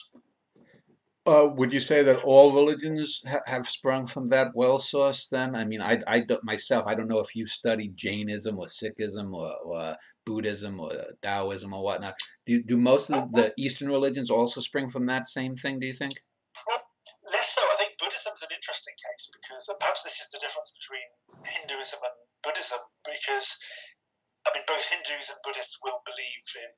Would you say that all religions have sprung from that well source then? I mean, I don't, myself, I don't know if you studied Jainism or Sikhism or Buddhism or Taoism or whatnot. Do most of the Eastern religions also spring from that same thing, do you think? Less so. I think Buddhism is an interesting case because perhaps this is the difference between Hinduism and Buddhism, because I mean, both Hindus and Buddhists will believe in,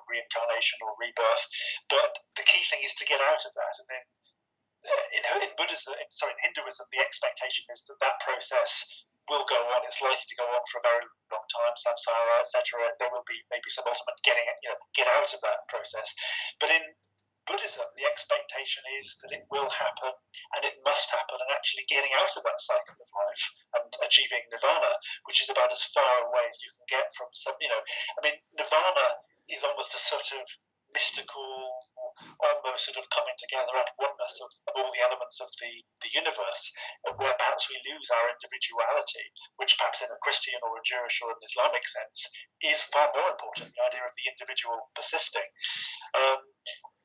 reincarnation or rebirth, but the key thing is to get out of that. And then in Hinduism, the expectation is that process will go on. It's likely to go on for a very long time, samsara, etc. There will be maybe some ultimate get out of that process. But in Buddhism, the expectation is that it will happen and it must happen, and actually getting out of that cycle of life and achieving nirvana, which is about as far away as you can get from some, nirvana is almost a sort of mystical, almost sort of coming together at oneness of all the elements of the universe, where perhaps we lose our individuality, which perhaps in a Christian or a Jewish or an Islamic sense is far more important, the idea of the individual persisting.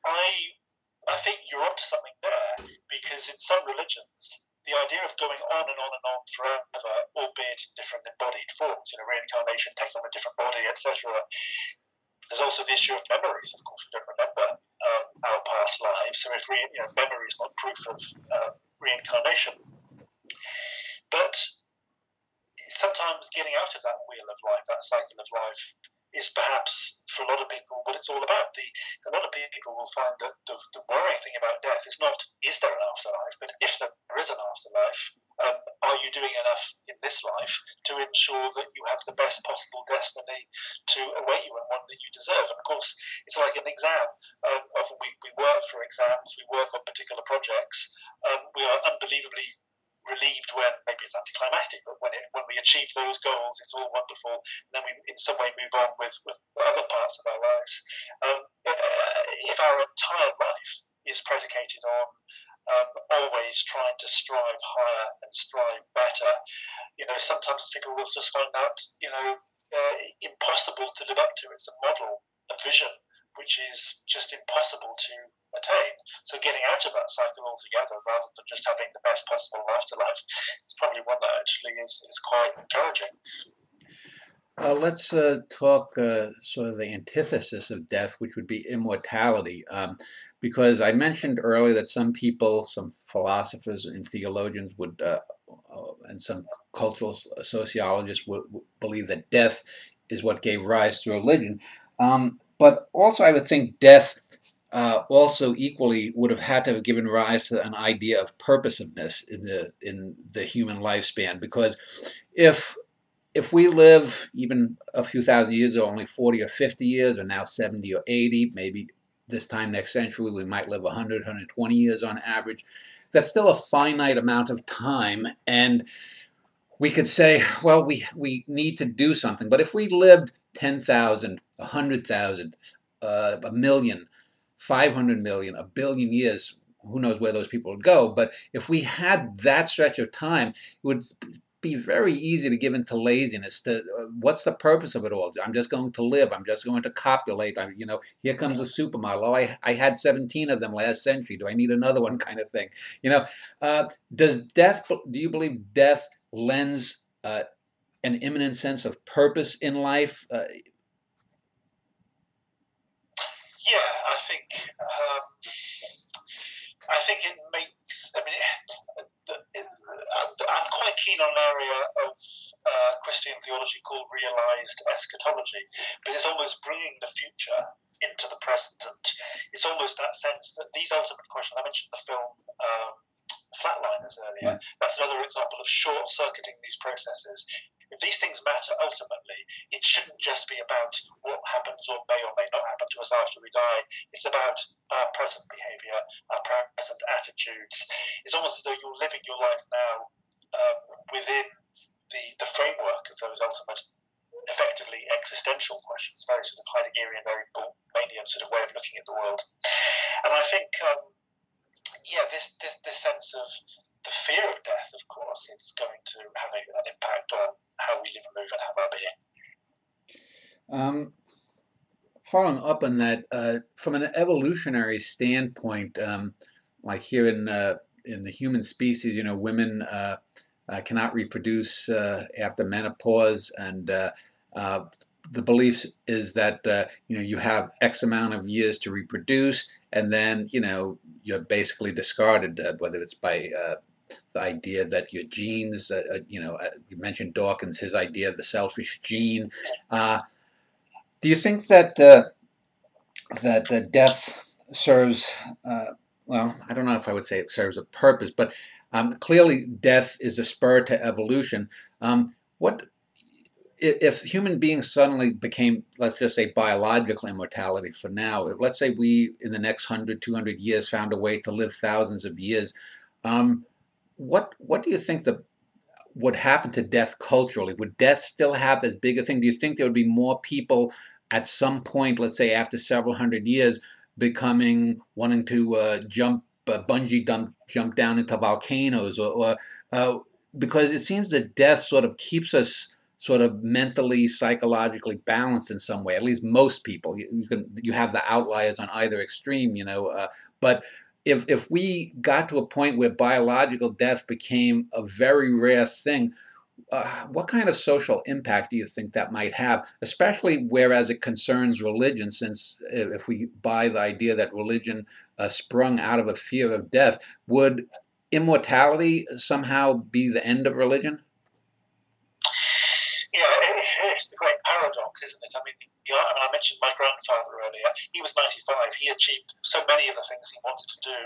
I think you're onto something there, because in some religions, the idea of going on and on and on forever, albeit in different embodied forms, reincarnation, taking on a different body, etc. There's also the issue of memories. Of course, we don't remember our past lives, so if memory is not proof of reincarnation. But sometimes getting out of that wheel of life, that cycle of life, is perhaps, for a lot of people, what it's all about. A lot of people will find that the worrying thing about death is not, is there an afterlife, but if there is an afterlife, are you doing enough in this life to ensure that you have the best possible destiny to await you, and one that you deserve? And of course, it's like an exam. Often we work for exams, we work on particular projects. We are unbelievably relieved when maybe it's anticlimactic, but when we achieve those goals, it's all wonderful, and then we in some way move on with other parts of our lives. If our entire life is predicated on always trying to strive higher and strive better, sometimes people will just find that impossible to live up to. It's a model, a vision, which is just impossible to attain. So getting out of that cycle altogether, rather than just having the best possible afterlife, is probably one that actually is quite encouraging. Let's talk sort of the antithesis of death, which would be immortality. Because I mentioned earlier that some people, some philosophers and theologians would, and some cultural sociologists would believe that death is what gave rise to religion. But also I would think death also equally would have had to have given rise to an idea of purposiveness in the human lifespan. Because if we live even a few thousand years, or only 40 or 50 years, or now 70 or 80, maybe this time next century we might live 100, 120 years on average, that's still a finite amount of time. And we could say, well, we need to do something. But if we lived 10,000, 100,000, a million, 500 million, a billion years, who knows where those people would go. But if we had that stretch of time, it would be very easy to give into laziness. What's the purpose of it all? I'm just going to live. I'm just going to copulate. Here comes a supermodel. Oh, I had 17 of them last century. Do I need another one? Kind of thing. Do you believe death lends an imminent sense of purpose in life? Yeah, I think it makes. I mean, I'm quite keen on an area of Christian theology called realized eschatology, because it's almost bringing the future into the present. It's almost that sense that these ultimate questions. I mentioned the film Flatliners earlier. Yeah. That's another example of short-circuiting these processes. If these things matter ultimately, it shouldn't just be about what happens or may not happen to us after we die. It's about our present behavior, our present attitudes. It's almost as though you're living your life now within the framework of those ultimate, effectively existential questions, very sort of Heideggerian, very Boltzmannian sort of way of looking at the world. And I think, this sense of the fear of death, of course, it's going to have an impact on how we live and move and have our being. Following up on that, from an evolutionary standpoint, like here in the human species, women cannot reproduce after menopause, and the belief is that you have X amount of years to reproduce, and then you're basically discarded, whether it's by the idea that your genes, you mentioned Dawkins, his idea of the selfish gene. Do you think that that death serves, well, I don't know if I would say it serves a purpose, but clearly death is a spur to evolution. What if human beings suddenly became, let's just say, biological immortality for now? Let's say we, in the next 100, 200 years, found a way to live thousands of years. What do you think would happen to death culturally? Would death still have as big a thing? Do you think there would be more people at some point, let's say after several hundred years, wanting to bungee jump down into volcanoes, or because it seems that death sort of keeps us sort of mentally, psychologically balanced in some way. At least most people. You have the outliers on either extreme, but if we got to a point where biological death became a very rare thing, what kind of social impact do you think that might have, especially whereas it concerns religion, since if we buy the idea that religion sprung out of a fear of death, would immortality somehow be the end of religion? Yeah, it's the great paradox, isn't it? I mean, I mentioned my grandfather earlier. He was 95. He achieved so many of the things he wanted to do.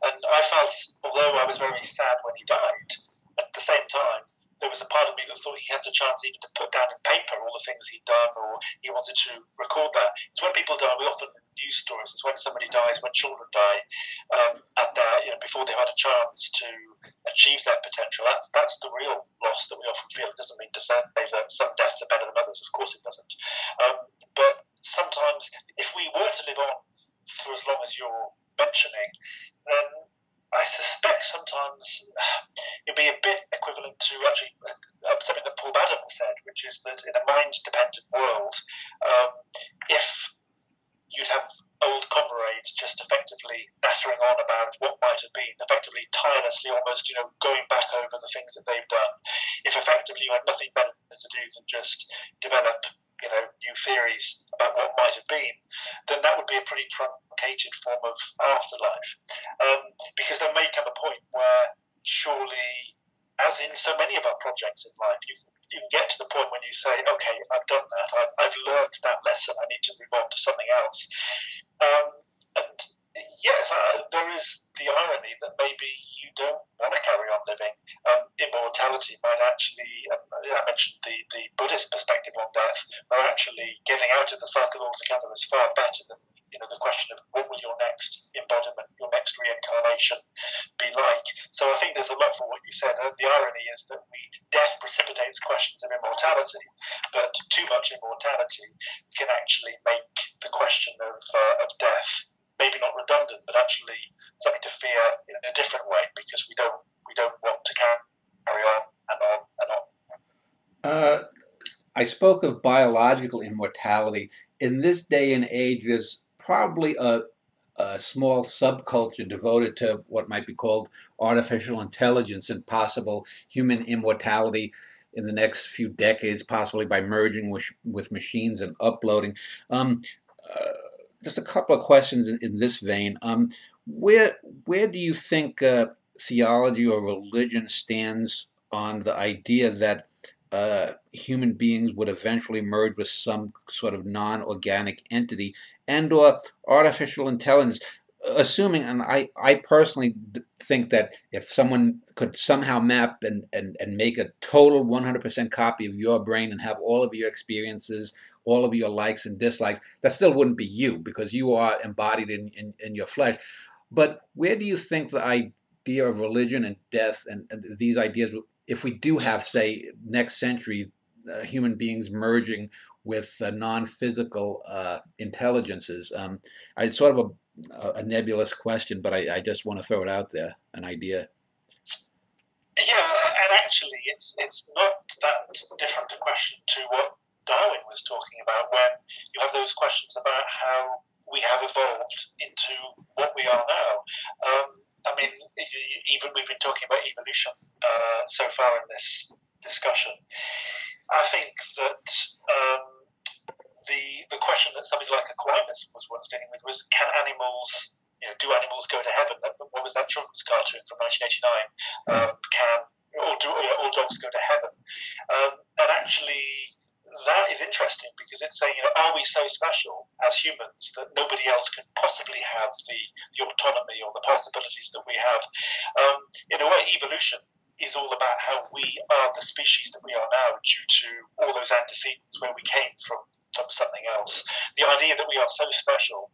And I felt, although I was very sad when he died, at the same time, there was a part of me that thought he had the chance even to put down in paper all the things he'd done, or he wanted to record that. It's when people die, we often news stories. It's when somebody dies, when children die, before they've had a chance to achieve their potential. That's the real loss that we often feel. It doesn't mean to say that some deaths are better than others. Of course it doesn't. But sometimes, if we were to live on for as long as you're mentioning, then I suspect sometimes it'd be a bit equivalent to actually something that Paul Badham said, which is that in a mind-dependent world, if you'd have old comrades just effectively nattering on about what might have been, effectively tirelessly almost, going back over the things that they've done, if effectively you had nothing better to do than just develop new theories about what might have been, then that would be a pretty truncated form of afterlife. Because there may come a point where surely, as in so many of our projects in life, you can get to the point when you say, okay, I've done that, I've learned that lesson, I need to move on to something else. And is the irony that maybe you don't want to carry on living. Immortality might actually, I mentioned the Buddhist perspective on death, where actually getting out of the cycle altogether is far better than the question of what will your next embodiment, your next reincarnation be like. So I think there's a lot for what you said. The irony is that death precipitates questions of immortality, but too much immortality can actually make the question of death maybe not redundant, but actually something to fear in a different way, because we don't want to carry on and on and on. I spoke of biological immortality. In this day and age, there's probably a small subculture devoted to what might be called artificial intelligence and possible human immortality in the next few decades, possibly by merging with machines and uploading. Just a couple of questions in this vein. Where do you think theology or religion stands on the idea that human beings would eventually merge with some sort of non-organic entity and or artificial intelligence, assuming, and I personally think that if someone could somehow map and make a total 100% copy of your brain and have all of your experiences, all of your likes and dislikes, that still wouldn't be you, because you are embodied in your flesh. But where do you think the idea of religion and death and these ideas, if we do have, say, next century human beings merging with non-physical intelligences? It's sort of a nebulous question, but I just want to throw it out there, an idea. Yeah, and actually it's not that different a question to what Darwin was talking about, when you have those questions about how we have evolved into what we are now. I mean, even we've been talking about evolution so far in this discussion. I think that the question that somebody like Aquinas was once dealing with was, can animals, do animals go to heaven? What was that children's cartoon from 1989? Do all dogs go to heaven? And actually, that is interesting, because it's saying, are we so special as humans that nobody else can possibly have the autonomy or the possibilities that we have? In a way, evolution is all about how we are the species that we are now due to all those antecedents where we came from something else. The idea that we are so special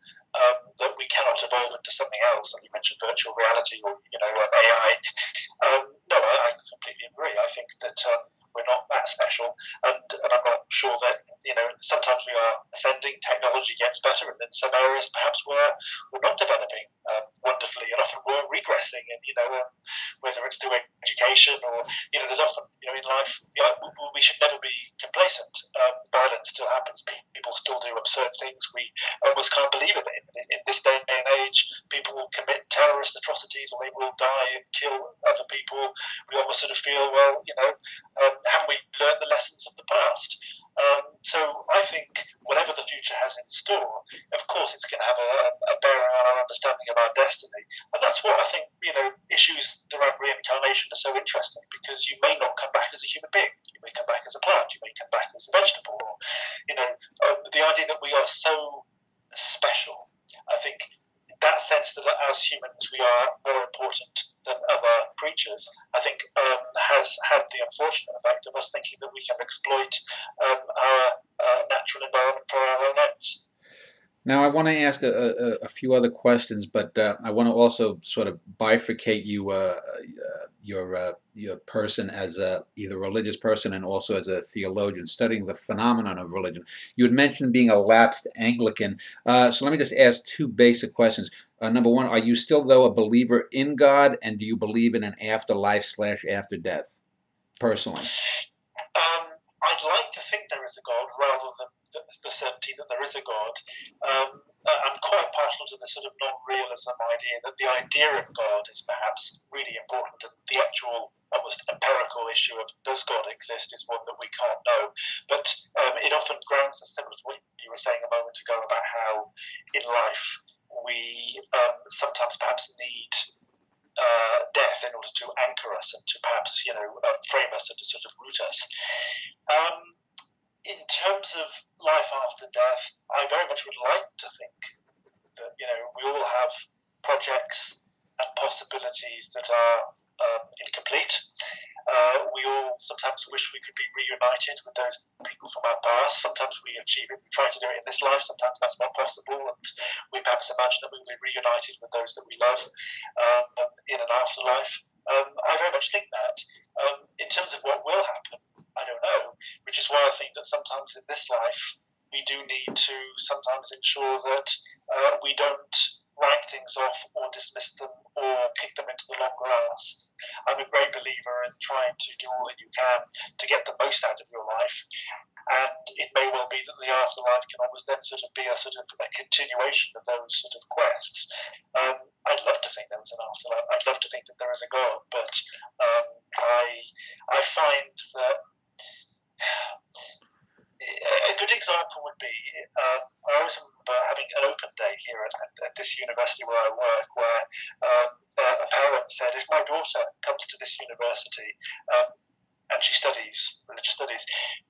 that we cannot evolve into something else, and you mentioned virtual reality or AI. No, I completely agree. I think that we're not that special, and I'm not sure that sometimes we are ascending, technology gets better, and in some areas perhaps we're not developing wonderfully, and often we're regressing, and whether it's through education or there's often in life we should never be complacent. Violence still happens, people still do absurd things. We almost can't believe it in this day and age. People will commit terrorist atrocities, or they will die and kill other people. We almost sort of feel, well, haven't we learned the lessons of the past? So I think whatever the future has in store, of course it's going to have a bearing on our understanding of our destiny. And that's what I think, issues around reincarnation are so interesting, because you may not come back as a human being. You may come back as a plant, you may come back as a vegetable, or, the idea that we are so special, I think that sense that as humans we are more important than other creatures, I think has had the unfortunate effect of us thinking that we can exploit our natural environment for our own ends. Now, I want to ask a few other questions, but I want to also sort of bifurcate your person as either a religious person and also as a theologian studying the phenomenon of religion. You had mentioned being a lapsed Anglican, so let me just ask two basic questions. Number one, are you still, though, a believer in God, and do you believe in an afterlife / after death, personally? I'd like to think there is a God rather than the certainty that there is a God. I'm quite partial to the sort of non-realism idea that the idea of God is perhaps really important, and the actual almost empirical issue of does God exist is one that we can't know. But it often grounds us, similar to what you were saying a moment ago about how in life we sometimes perhaps need death in order to anchor us and to perhaps frame us and to sort of root us. In terms of life after death, I very much would like to think that we all have projects and possibilities that are incomplete. We all sometimes wish we could be reunited with those people from our past. Sometimes we achieve it, we try to do it in this life, sometimes that's not possible, and we perhaps imagine that we will be reunited with those that we love in an afterlife. I very much think that. In terms of what will happen, I don't know, which is why I think that sometimes in this life we do need to sometimes ensure that we don't write things off or dismiss them or kick them into the long grass. I'm a great believer in trying to do all that you can to get the most out of your life, and it may well be that the afterlife can always then sort of be a sort of a continuation of those sort of quests. I'd love to think there was an afterlife. I'd love to think that there is a God, but I find that a good example would be, I always remember having an open day here at this university where I work, where a parent said, if my daughter comes to this university and she studies religious studies,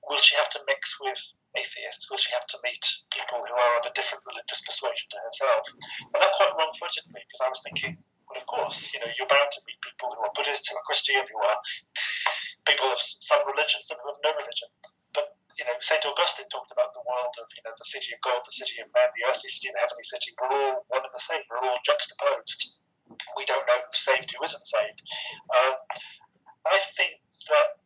will she have to mix with atheists? Will she have to meet people who are of a different religious persuasion to herself? And that quite wrong-footed me, because I was thinking, well, of course, you're bound to meet people who are Buddhist, who are Christian, who are people of some religion, some who have no religion. But St. Augustine talked about the world of, the city of God, the city of man, the earthly city and the heavenly city. We're all one and the same. We're all juxtaposed. We don't know who's saved, who isn't saved. I think that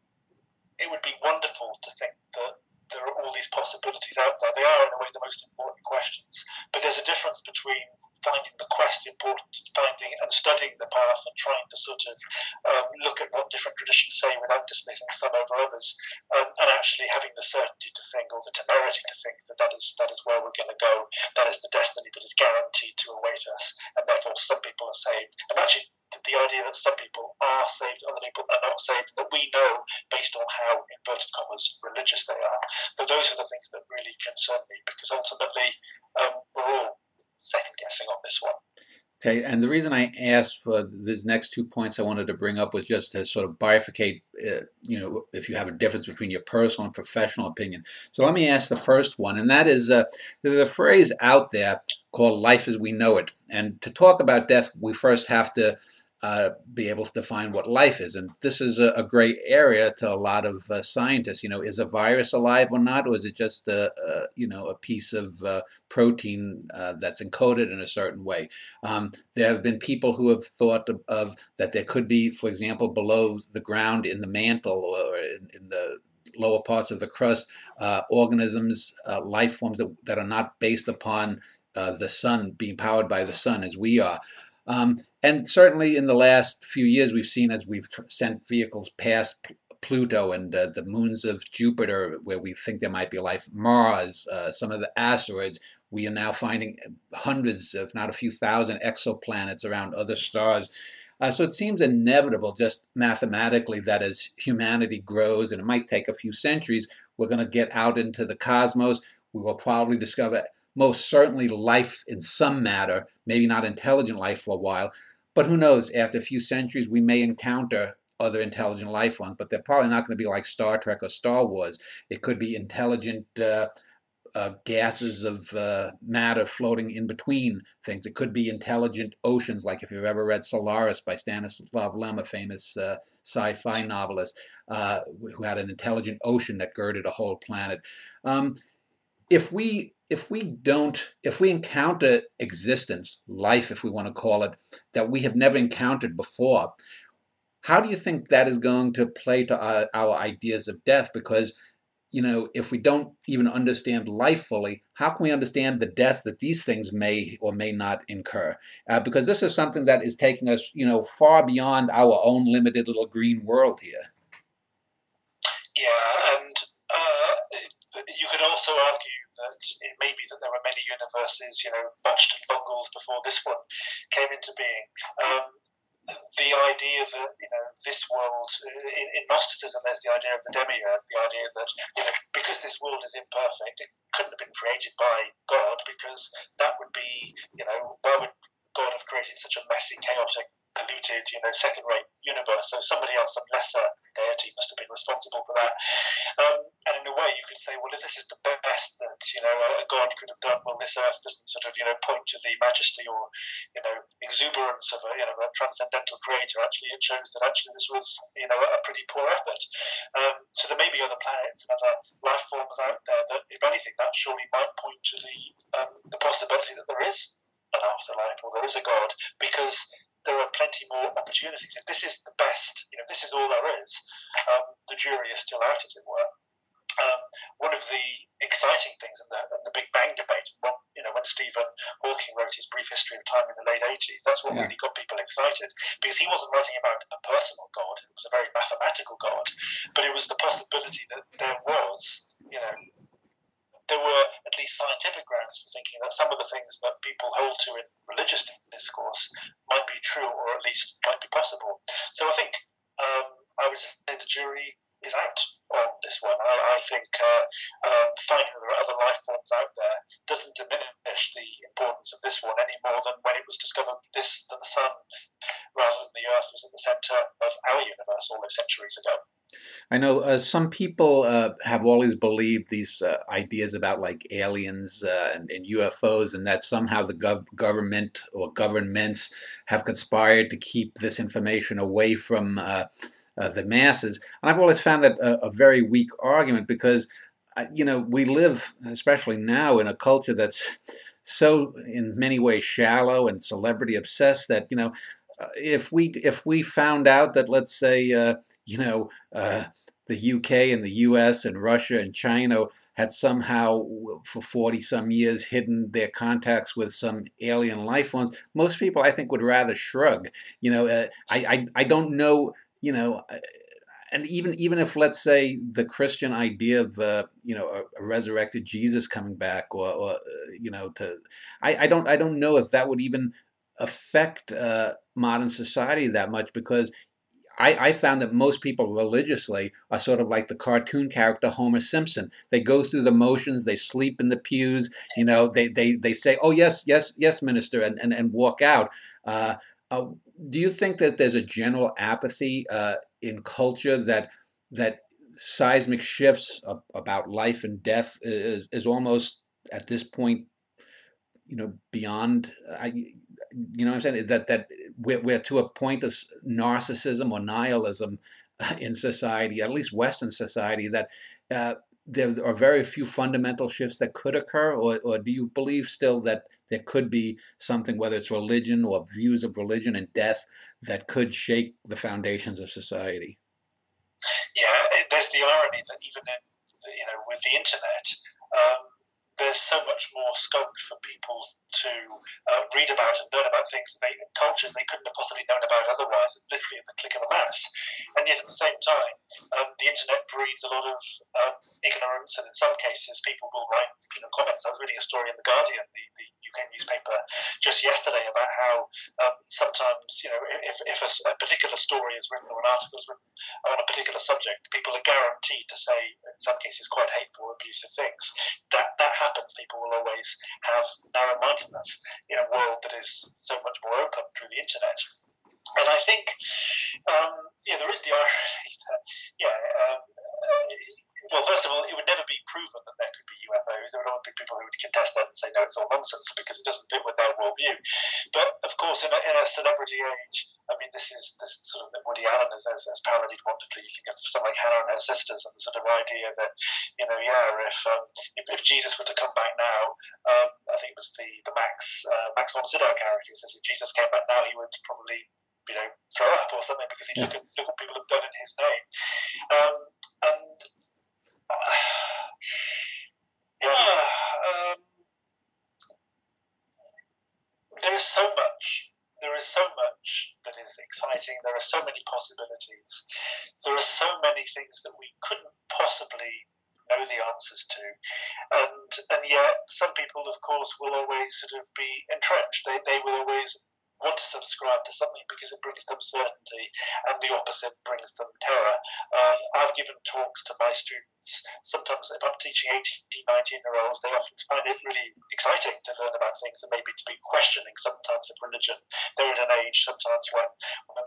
it would be wonderful to think that there are all these possibilities out there. They are, in a way, the most important questions. But there's a difference between finding the quest important, finding and studying the path and trying to sort of look at what different traditions say without dismissing some over others, and actually having the certainty to think, or the temerity to think, that is where we're going to go. That is the destiny that is guaranteed to await us, and therefore some people are saved. And actually, the idea that some people are saved, other people are not saved, that we know based on how, inverted commas, religious they are, that those are the things that really concern me, because ultimately we're all second guessing on this one. Okay, and the reason I asked for these next 2 points I wanted to bring up was just to sort of bifurcate, if you have a difference between your personal and professional opinion. So let me ask the first one, and that is there's a phrase out there called life as we know it. And to talk about death, we first have to be able to define what life is. And this is a gray area to a lot of scientists. Is a virus alive or not? Or is it just a piece of protein that's encoded in a certain way? There have been people who have thought of that there could be, for example, below the ground in the mantle or in the lower parts of the crust, organisms, life forms that are not based upon the sun, being powered by the sun as we are. And certainly in the last few years, we've seen, as we've sent vehicles past Pluto and the moons of Jupiter, where we think there might be life, Mars, some of the asteroids, we are now finding hundreds, if not a few thousand exoplanets around other stars. So it seems inevitable, just mathematically, that as humanity grows, and it might take a few centuries, we're going to get out into the cosmos. We will probably discover most certainly life in some matter, maybe not intelligent life for a while, but who knows, after a few centuries we may encounter other intelligent life forms, but they're probably not going to be like Star Trek or Star Wars. It could be intelligent gases of matter floating in between things. It could be intelligent oceans, like if you've ever read Solaris by Stanislav Lem, a famous sci-fi novelist, who had an intelligent ocean that girded a whole planet. If we encounter existence, life, if we want to call it, that we have never encountered before, how do you think that is going to play to our ideas of death? Because, if we don't even understand life fully, how can we understand the death that these things may or may not incur? Because this is something that is taking us, far beyond our own limited little green world here. Yeah, and you could also argue that it may be that there were many universes, botched and bungled before this one came into being. The idea that, this world, in Gnosticism, there's the idea of the demiurge, the idea that, because this world is imperfect, it couldn't have been created by God, because that would be, why would God have created such a messy, chaotic, polluted, second-rate universe? So somebody else, some lesser deity, must have been responsible for that. And in a way, you could say, well, if this is the best that a God could have done, well, this earth doesn't sort of point to the majesty or exuberance of a transcendental creator. Actually, it shows that actually this was a pretty poor effort. So there may be other planets and other life forms out there that, if anything, that surely might point to the possibility that there is an afterlife or there is a God, because there are plenty more opportunities. If this is the best, if this is all there is, the jury is still out, as it were. One of the exciting things in the Big Bang debate, when Stephen Hawking wrote his Brief History of Time in the late 80s, that's what really got people excited, because he wasn't writing about a personal God. It was a very mathematical God, but it was the possibility that there were at least scientific grounds for thinking that some of the things that people hold to in religious discourse might be true, or at least might be possible. So I think I would say the jury is out on this one. I think finding that there are other life forms out there doesn't diminish the importance of this one any more than when it was discovered that the sun, rather than the earth, was at the centre of our universe all those centuries ago. I know some people have always believed these ideas about like aliens and UFOs, and that somehow the government or governments have conspired to keep this information away from the masses. And I've always found that a very weak argument, because we live, especially now, in a culture that's so in many ways shallow and celebrity obsessed that if we found out that, let's say, the UK and the US and Russia and China had somehow for 40 some years hidden their contacts with some alien life forms, most people, I think, would rather shrug. I don't know, and even if, let's say, the Christian idea of a resurrected Jesus coming back, I don't know if that would even affect modern society that much, because I found that most people religiously are sort of like the cartoon character Homer Simpson. They go through the motions, they sleep in the pews, they say, "Oh yes, yes, yes, minister," and walk out. Do you think that there's a general apathy in culture that seismic shifts about life and death is almost at this point, beyond? What I'm saying? That we're to a point of narcissism or nihilism in society, at least Western society, that there are very few fundamental shifts that could occur, or do you believe still that there could be something, whether it's religion or views of religion and death, that could shake the foundations of society? Yeah, there's the irony that even with the internet, there's so much more scope for people to read about and learn about things in cultures they couldn't have possibly known about otherwise, literally at the click of a mouse. And yet at the same time, the internet breeds a lot of ignorance, and in some cases people will write comments. I was reading a story in The Guardian, the UK newspaper, just yesterday about how sometimes if a particular story is written or an article is written on a particular subject, people are guaranteed to say, in some cases, quite hateful or abusive things. That happens. People will always have narrow-mindedness in a world that is so much more open through the internet. And I think, there is the irony that, well, first of all, it would never be proven that there could be UFOs. There would always be people who would contest that and say, no, it's all nonsense because it doesn't fit with their worldview. But, of course, in a celebrity age, I mean, this is sort of Woody Allen has parodied wonderfully. You think of someone like Hannah and her sisters, and the sort of idea that, if Jesus were to come back now, I think it was the Max von Sydow character who says if Jesus came back now, he would probably throw up or something because he'd look at what people have done in his name. There is so much. There is so much that is exciting. There are so many possibilities. There are so many things that we couldn't possibly know the answers to, and yet some people, of course, will always sort of be entrenched. They will always want to subscribe to something because it brings them certainty, and the opposite brings them terror. I've given talks to my students. Sometimes if I'm teaching 18, 19-year-olds, they often find it really exciting to learn about things and maybe to be questioning some types of religion. They're at an age sometimes when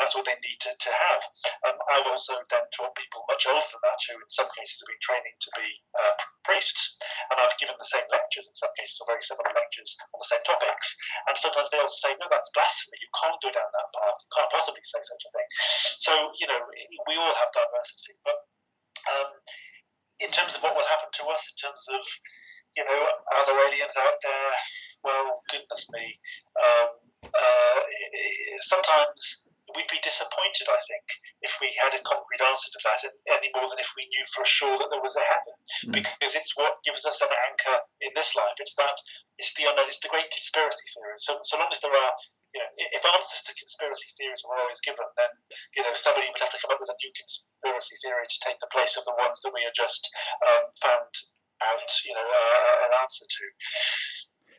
that's what they need to have. I've also then taught people much older than that who in some cases have been training to be priests, and I've given the same lectures, in some cases, or very similar lectures on the same topics, and sometimes they also say, no, that's blasphemy. blasphemy. You can't go down that path. You can't possibly say such a thing. So, we all have diversity. But in terms of what will happen to us, in terms of, are there aliens out there? Well, goodness me. Sometimes we'd be disappointed, I think, if we had a concrete answer to that, any more than if we knew for sure that there was a heaven, because it's what gives us an anchor in this life. It's the unknown. It's the great conspiracy theory. So long as there are, if answers to conspiracy theories were always given, then somebody would have to come up with a new conspiracy theory to take the place of the ones that we had just found out, an answer to.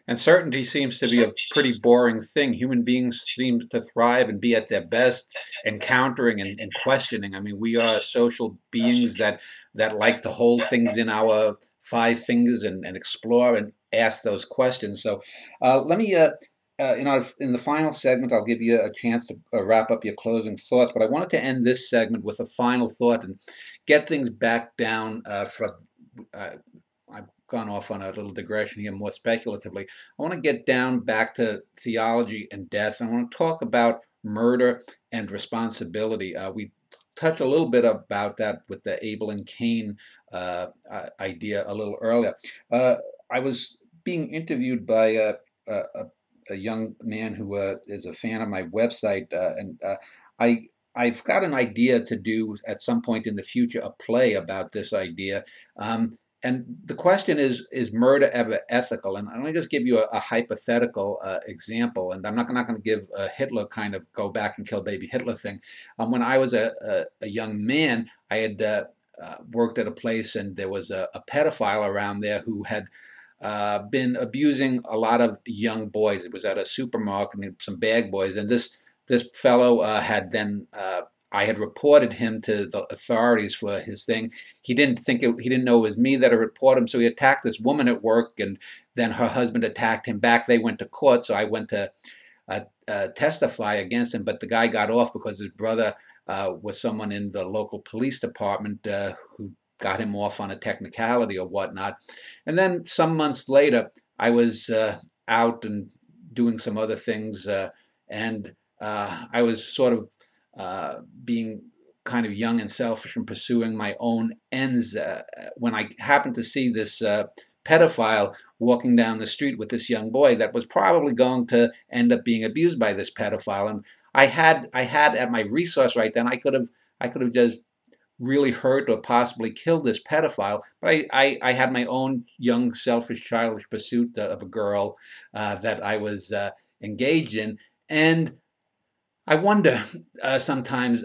And certainty seems to be a pretty boring thing. Human beings seem to thrive and be at their best encountering and questioning. I mean, we are social beings that like to hold things in our five fingers and explore and ask those questions. So let me, in the final segment, I'll give you a chance to wrap up your closing thoughts. But I wanted to end this segment with a final thought and get things back down from... I've gone off on a little digression here more speculatively. I want to get down back to theology and death. I want to talk about murder and responsibility. We touched a little bit about that with the Abel and Cain idea a little earlier. I was being interviewed by a young man who is a fan of my website, and I've got an idea to do at some point in the future a play about this idea. And the question is murder ever ethical? And let me just give you a hypothetical example. And I'm not going to give a Hitler kind of go back and kill baby Hitler thing. When I was a young man, I had worked at a place, and there was a pedophile around there who had been abusing a lot of young boys. It was at a supermarket, and some bag boys. And this fellow had then... I had reported him to the authorities for his thing. He didn't know it was me that had reported him, so he attacked this woman at work, and then her husband attacked him back. They went to court, so I went to testify against him, but the guy got off because his brother was someone in the local police department who got him off on a technicality or whatnot. And then some months later, I was out and doing some other things, and I was sort of being kind of young and selfish and pursuing my own ends when I happened to see this pedophile walking down the street with this young boy that was probably going to end up being abused by this pedophile. And I had at my resource right then, I could have just really hurt or possibly killed this pedophile, but I had my own young, selfish, childish pursuit of a girl that I was engaged in. And I wonder sometimes,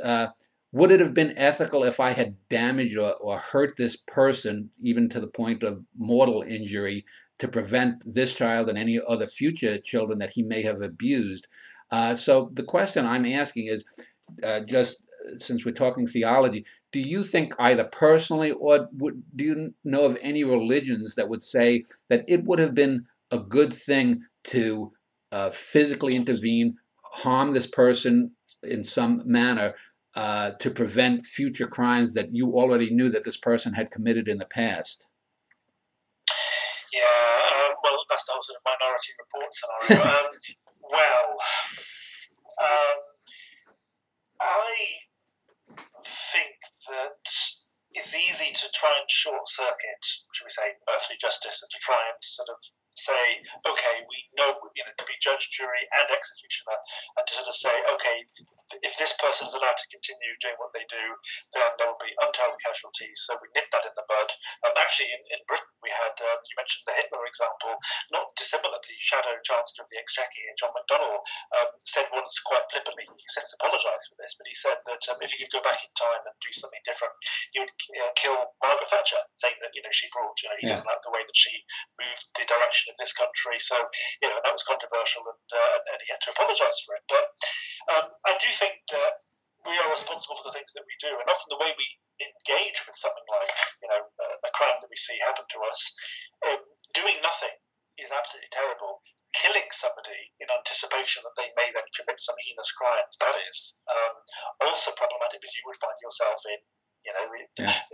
would it have been ethical if I had damaged or hurt this person, even to the point of mortal injury, to prevent this child and any other future children that he may have abused? So the question I'm asking is, just since we're talking theology, do you think either personally or do you know of any religions that would say that it would have been a good thing to physically intervene, harm this person in some manner to prevent future crimes that you already knew that this person had committed in the past? Yeah, well, that's the whole sort of Minority Report scenario. I think that it's easy to try and short circuit, should we say, earthly justice, and to try and sort of say, okay, we know, to be judge, jury, and executioner, and to sort of say, okay, if this person is allowed to continue doing what they do, then there will be untold casualties. So we nip that in the bud. Actually, in Britain, we had, you mentioned the Hitler example, not dissimilar. The Shadow Chancellor of the Exchequer, John McDonnell, said once quite flippantly, he since apologised for this, but he said that if he could go back in time and do something different, he would kill Margaret Thatcher, saying that she brought, he doesn't like the way that she moved the direction of this country. So that was controversial, and he had to apologise for it. But I do think that we are responsible for the things that we do, and often the way we engage with something like a crime that we see happen to us, doing nothing is absolutely terrible. Killing somebody in anticipation that they may then commit some heinous crimes, that is also problematic, because you would find yourself in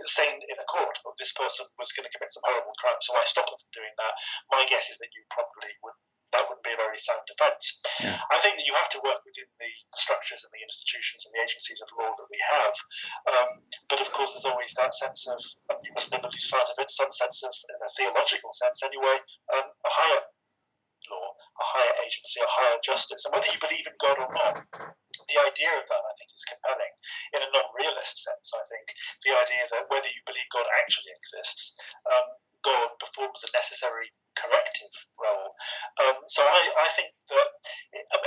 saying in a court, this person was going to commit some horrible crime, so I stop them from doing that. My guess is that you probably would that wouldn't be a very sound defence. Yeah. I think that you have to work within the structures and the institutions and the agencies of law that we have. But of course, there's always that sense of, you must never lose sight of it, some sense of, in a theological sense anyway, a higher law, a higher agency, a higher justice. And whether you believe in God or not, the idea of that, I think, is compelling. In a non-realist sense, I think, the idea that whether you believe God actually exists, God performs a necessary corrective role. So I think that,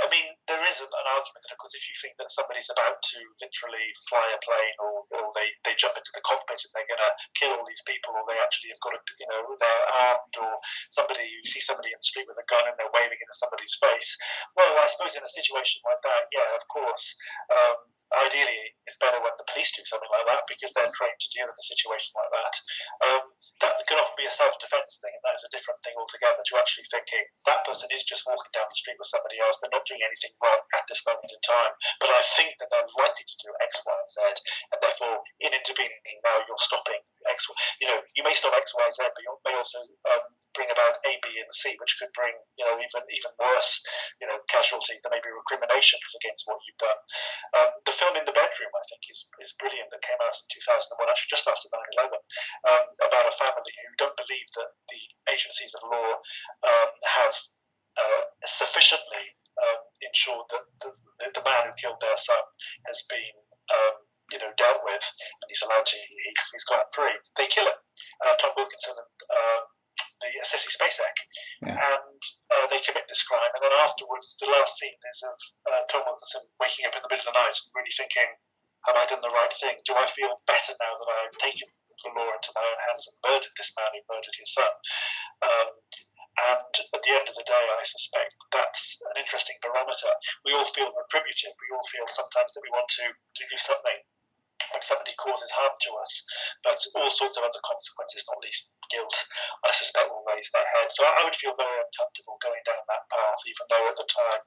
I mean, there is an argument that, of course, if you think that somebody's about to literally fly a plane, or they jump into the cockpit and they're going to kill all these people, or they actually have got they're armed, or you see somebody in the street with a gun and they're waving it in somebody's face. Well, I suppose in a situation like that, yeah, of course, ideally it's better when the police do something like that, because they're trained to deal in a situation like that. That can often be a self-defense thing, and that is a different thing altogether, to actually thinking that person is just walking down the street with somebody else, they're not doing anything wrong at this moment in time, but I think that they're likely to do X, Y, and Z, and therefore in intervening now you're stopping X. You may stop X, Y, Z, but you may also bring about A, B, and C, which could bring even worse casualties. There may be recriminations against what you've done. The film In the Bedroom, I think, is brilliant. That came out in 2001, actually just after 9/11, about a family who don't believe that the agencies of law have sufficiently ensured that the man who killed their son has been dealt with, and he's allowed to. He's gone free. They kill him. Tom Wilkinson and the Sissy Spacek, and they commit this crime. And then afterwards, the last scene is of Tom Wilkinson waking up in the middle of the night and really thinking, have I done the right thing? Do I feel better now that I've taken the law into my own hands and murdered this man who murdered his son? And at the end of the day, I suspect that's an interesting barometer. We all feel retributive. We all feel sometimes that we want to do something when somebody causes harm to us, but all sorts of other consequences, not least guilt, I suspect will raise their head. So I would feel very uncomfortable going down that path, even though at the time,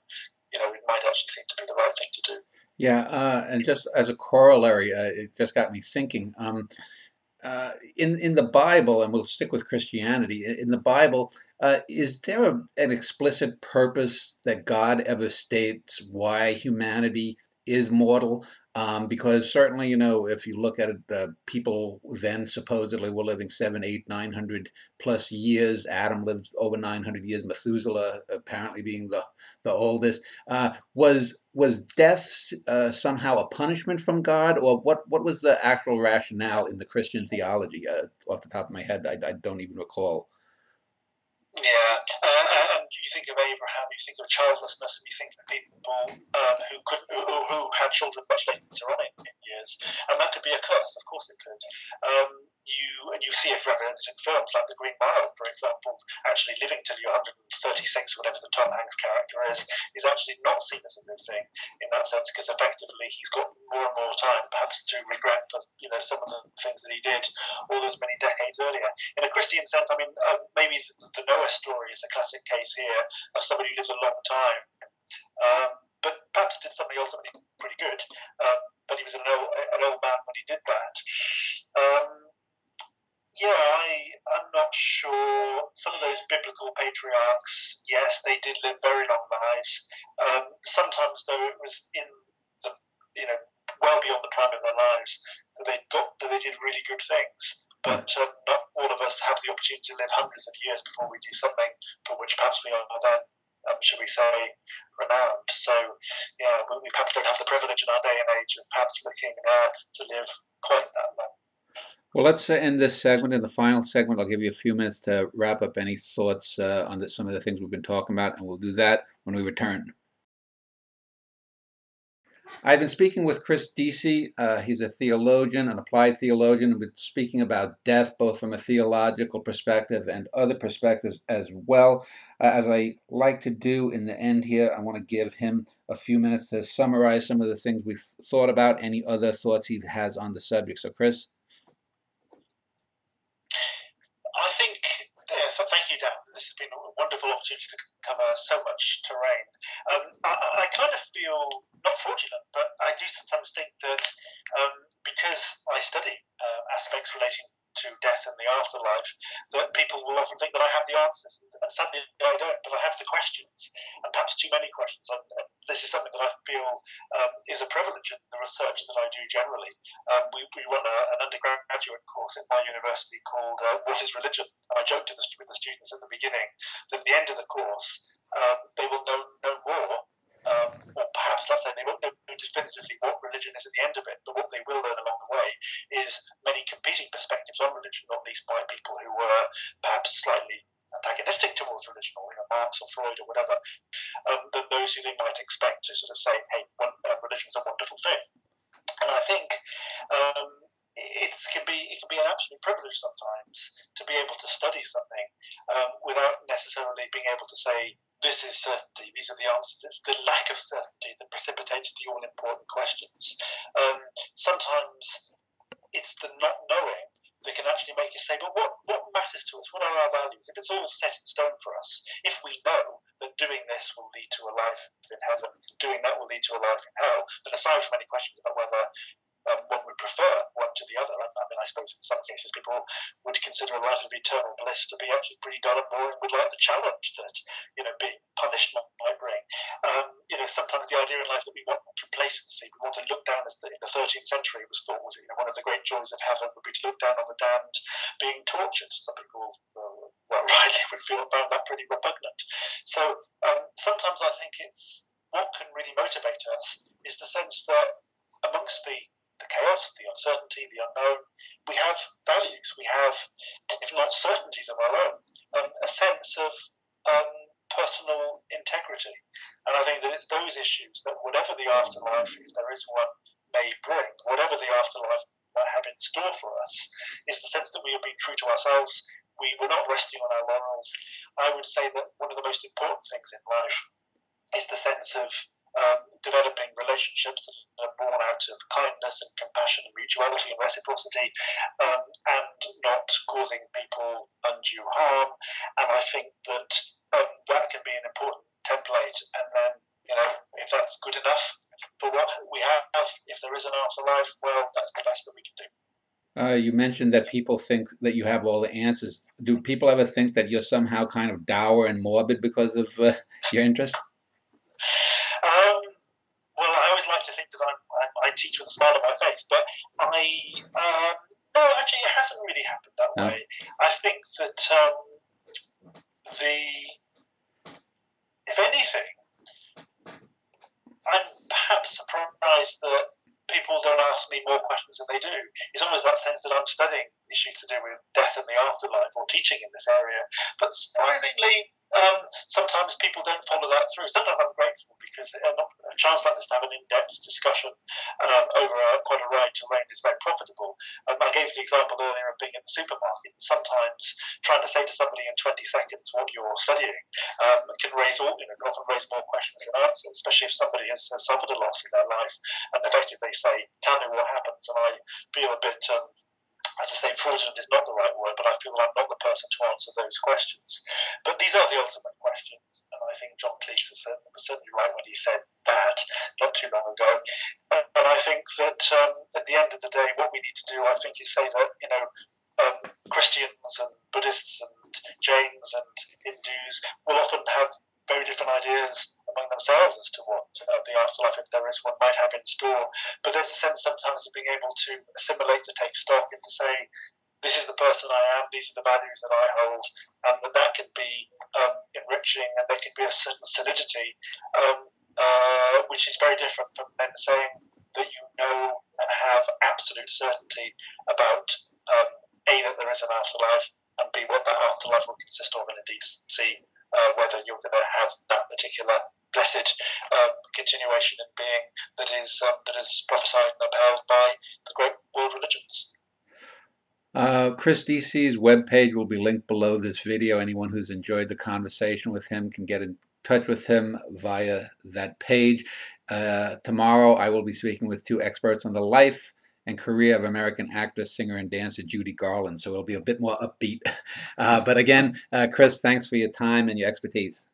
it might actually seem to be the right thing to do. Yeah, and just as a corollary, it just got me thinking. In the Bible, and we'll stick with Christianity, in the Bible, is there an explicit purpose that God ever states why humanity is mortal? Because certainly, if you look at it, people then supposedly were living 700, 800, 900 plus years. Adam lived over 900 years. Methuselah apparently being the oldest. Was death somehow a punishment from God, or what was the actual rationale in the Christian theology? Off the top of my head, I don't even recall. Yeah, and you think of Abraham, you think of childlessness, and you think of people who had children much later on in years, and that could be a curse. Of course, it could. You see it represented in films like The Green Mile, for example. Actually, living till you're 136, whatever the Tom Hanks character is actually not seen as a good thing in that sense, because effectively he's got more and more time, perhaps to regret for some of the things that he did all those many decades earlier. In a Christian sense, I mean, maybe the Noah story is a classic case here of somebody who lived a long time, but perhaps did something ultimately pretty good. But he was an old man when he did that. I'm not sure. Some of those biblical patriarchs, yes, they did live very long lives. Sometimes, though, it was in the well beyond the prime of their lives that they did really good things. But not all of us have the opportunity to live hundreds of years before we do something for which perhaps we are then, should we say, renowned. So, we perhaps don't have the privilege in our day and age of perhaps looking to live quite that long. Well, let's end this segment. In the final segment, I'll give you a few minutes to wrap up any thoughts on some of the things we've been talking about, and we'll do that when we return. I've been speaking with Chris Deacy. He's a theologian, an applied theologian, and we're speaking about death, both from a theological perspective and other perspectives as well. As I like to do in the end here, I want to give him a few minutes to summarize some of the things we've thought about, any other thoughts he has on the subject. So, Chris? I think, thank you, Dan. This has been a wonderful opportunity to cover so much terrain. I kind of feel not fortunate, but I do sometimes think that because I study aspects relating to death and the afterlife, that people will often think that I have the answers, and sadly I don't, but I have the questions, and perhaps too many questions. And this is something that I feel is a privilege in the research that I do generally. We run an undergraduate course at my university called What is Religion? And I joked with the students at the beginning that at the end of the course, they will know no more, or perhaps let's say they won't know definitively what religion is at the end of it, but what they will learn along the way is many competing perspectives on religion, not least by people who were perhaps slightly antagonistic towards religion, or Marx or Freud or whatever, than those who they might expect to sort of say, hey, religion is a wonderful thing. And I think it can be an absolute privilege sometimes to be able to study something without necessarily being able to say, this is certainty, these are the answers. It's the lack of certainty that precipitates the all-important questions. Sometimes it's the not knowing that can actually make us say, but what matters to us? What are our values? If it's all set in stone for us, if we know that doing this will lead to a life in heaven, doing that will lead to a life in hell, then aside from any questions about whether one would prefer one to the other, I mean, I suppose in some cases people would consider a life of eternal bliss to be actually pretty dull and boring, would like the challenge that, being punished might bring. Sometimes the idea in life that we want complacency, we want to look down, as in the 13th century was thought was one of the great joys of heaven would be to look down on the damned being tortured. Some people, rightly, would found that pretty repugnant. So sometimes I think it's what can really motivate us is the sense that amongst the chaos, the uncertainty, the unknown, we have values, we have, if not certainties of our own, a sense of personal integrity. And I think that it's those issues that whatever the afterlife, if there is one, may bring, whatever the afterlife might have in store for us, is the sense that we are being true to ourselves. We're not resting on our laurels. I would say that one of the most important things in life is the sense of developing relationships that are born out of kindness and compassion and mutuality and reciprocity, and not causing people undue harm. And I think that that can be an important template. And then, if that's good enough for what we have, if there is an afterlife, well, that's the best that we can do. You mentioned that people think that you have all the answers. Do people ever think that you're somehow kind of dour and morbid because of your interest? Well, I always like to think that I teach with a smile on my face, but no, actually, it hasn't really happened that way. I think that if anything, I'm perhaps surprised that people don't ask me more questions than they do. It's almost that sense that I'm studying issues to do with death and the afterlife, or teaching in this area. But surprisingly, sometimes people don't follow that through. Sometimes I'm grateful because a chance like this to have an in-depth discussion over quite a wide terrain is very profitable. I gave the example earlier of being in the supermarket. Sometimes trying to say to somebody in 20 seconds what you're studying can often raise more questions than answers, especially if somebody has suffered a loss in their life and effectively say, tell me what happens, and I feel a bit as I say, fraudulent is not the right word, but I feel like I'm not the person to answer those questions. But these are the ultimate questions, and I think John Cleese was certainly right when he said that not too long ago. And I think that at the end of the day, what we need to do, I think, is say that Christians and Buddhists and Jains and Hindus will often have very different ideas among themselves as to what the afterlife, if there is one, might have in store. But there's a sense sometimes of being able to assimilate, to take stock, and to say, this is the person I am, these are the values that I hold, and that can be enriching, and there can be a certain solidity, which is very different from then saying that you know and have absolute certainty about A, that there is an afterlife, and B, what that afterlife will consist of, and indeed C, whether you're going to have that particular blessed continuation in being that is prophesied and upheld by the great world religions. Chris Deacy's webpage will be linked below this video. Anyone who's enjoyed the conversation with him can get in touch with him via that page. Tomorrow I will be speaking with two experts on the life and career of American actress, singer, and dancer Judy Garland, so it'll be a bit more upbeat. But again, Chris, thanks for your time and your expertise.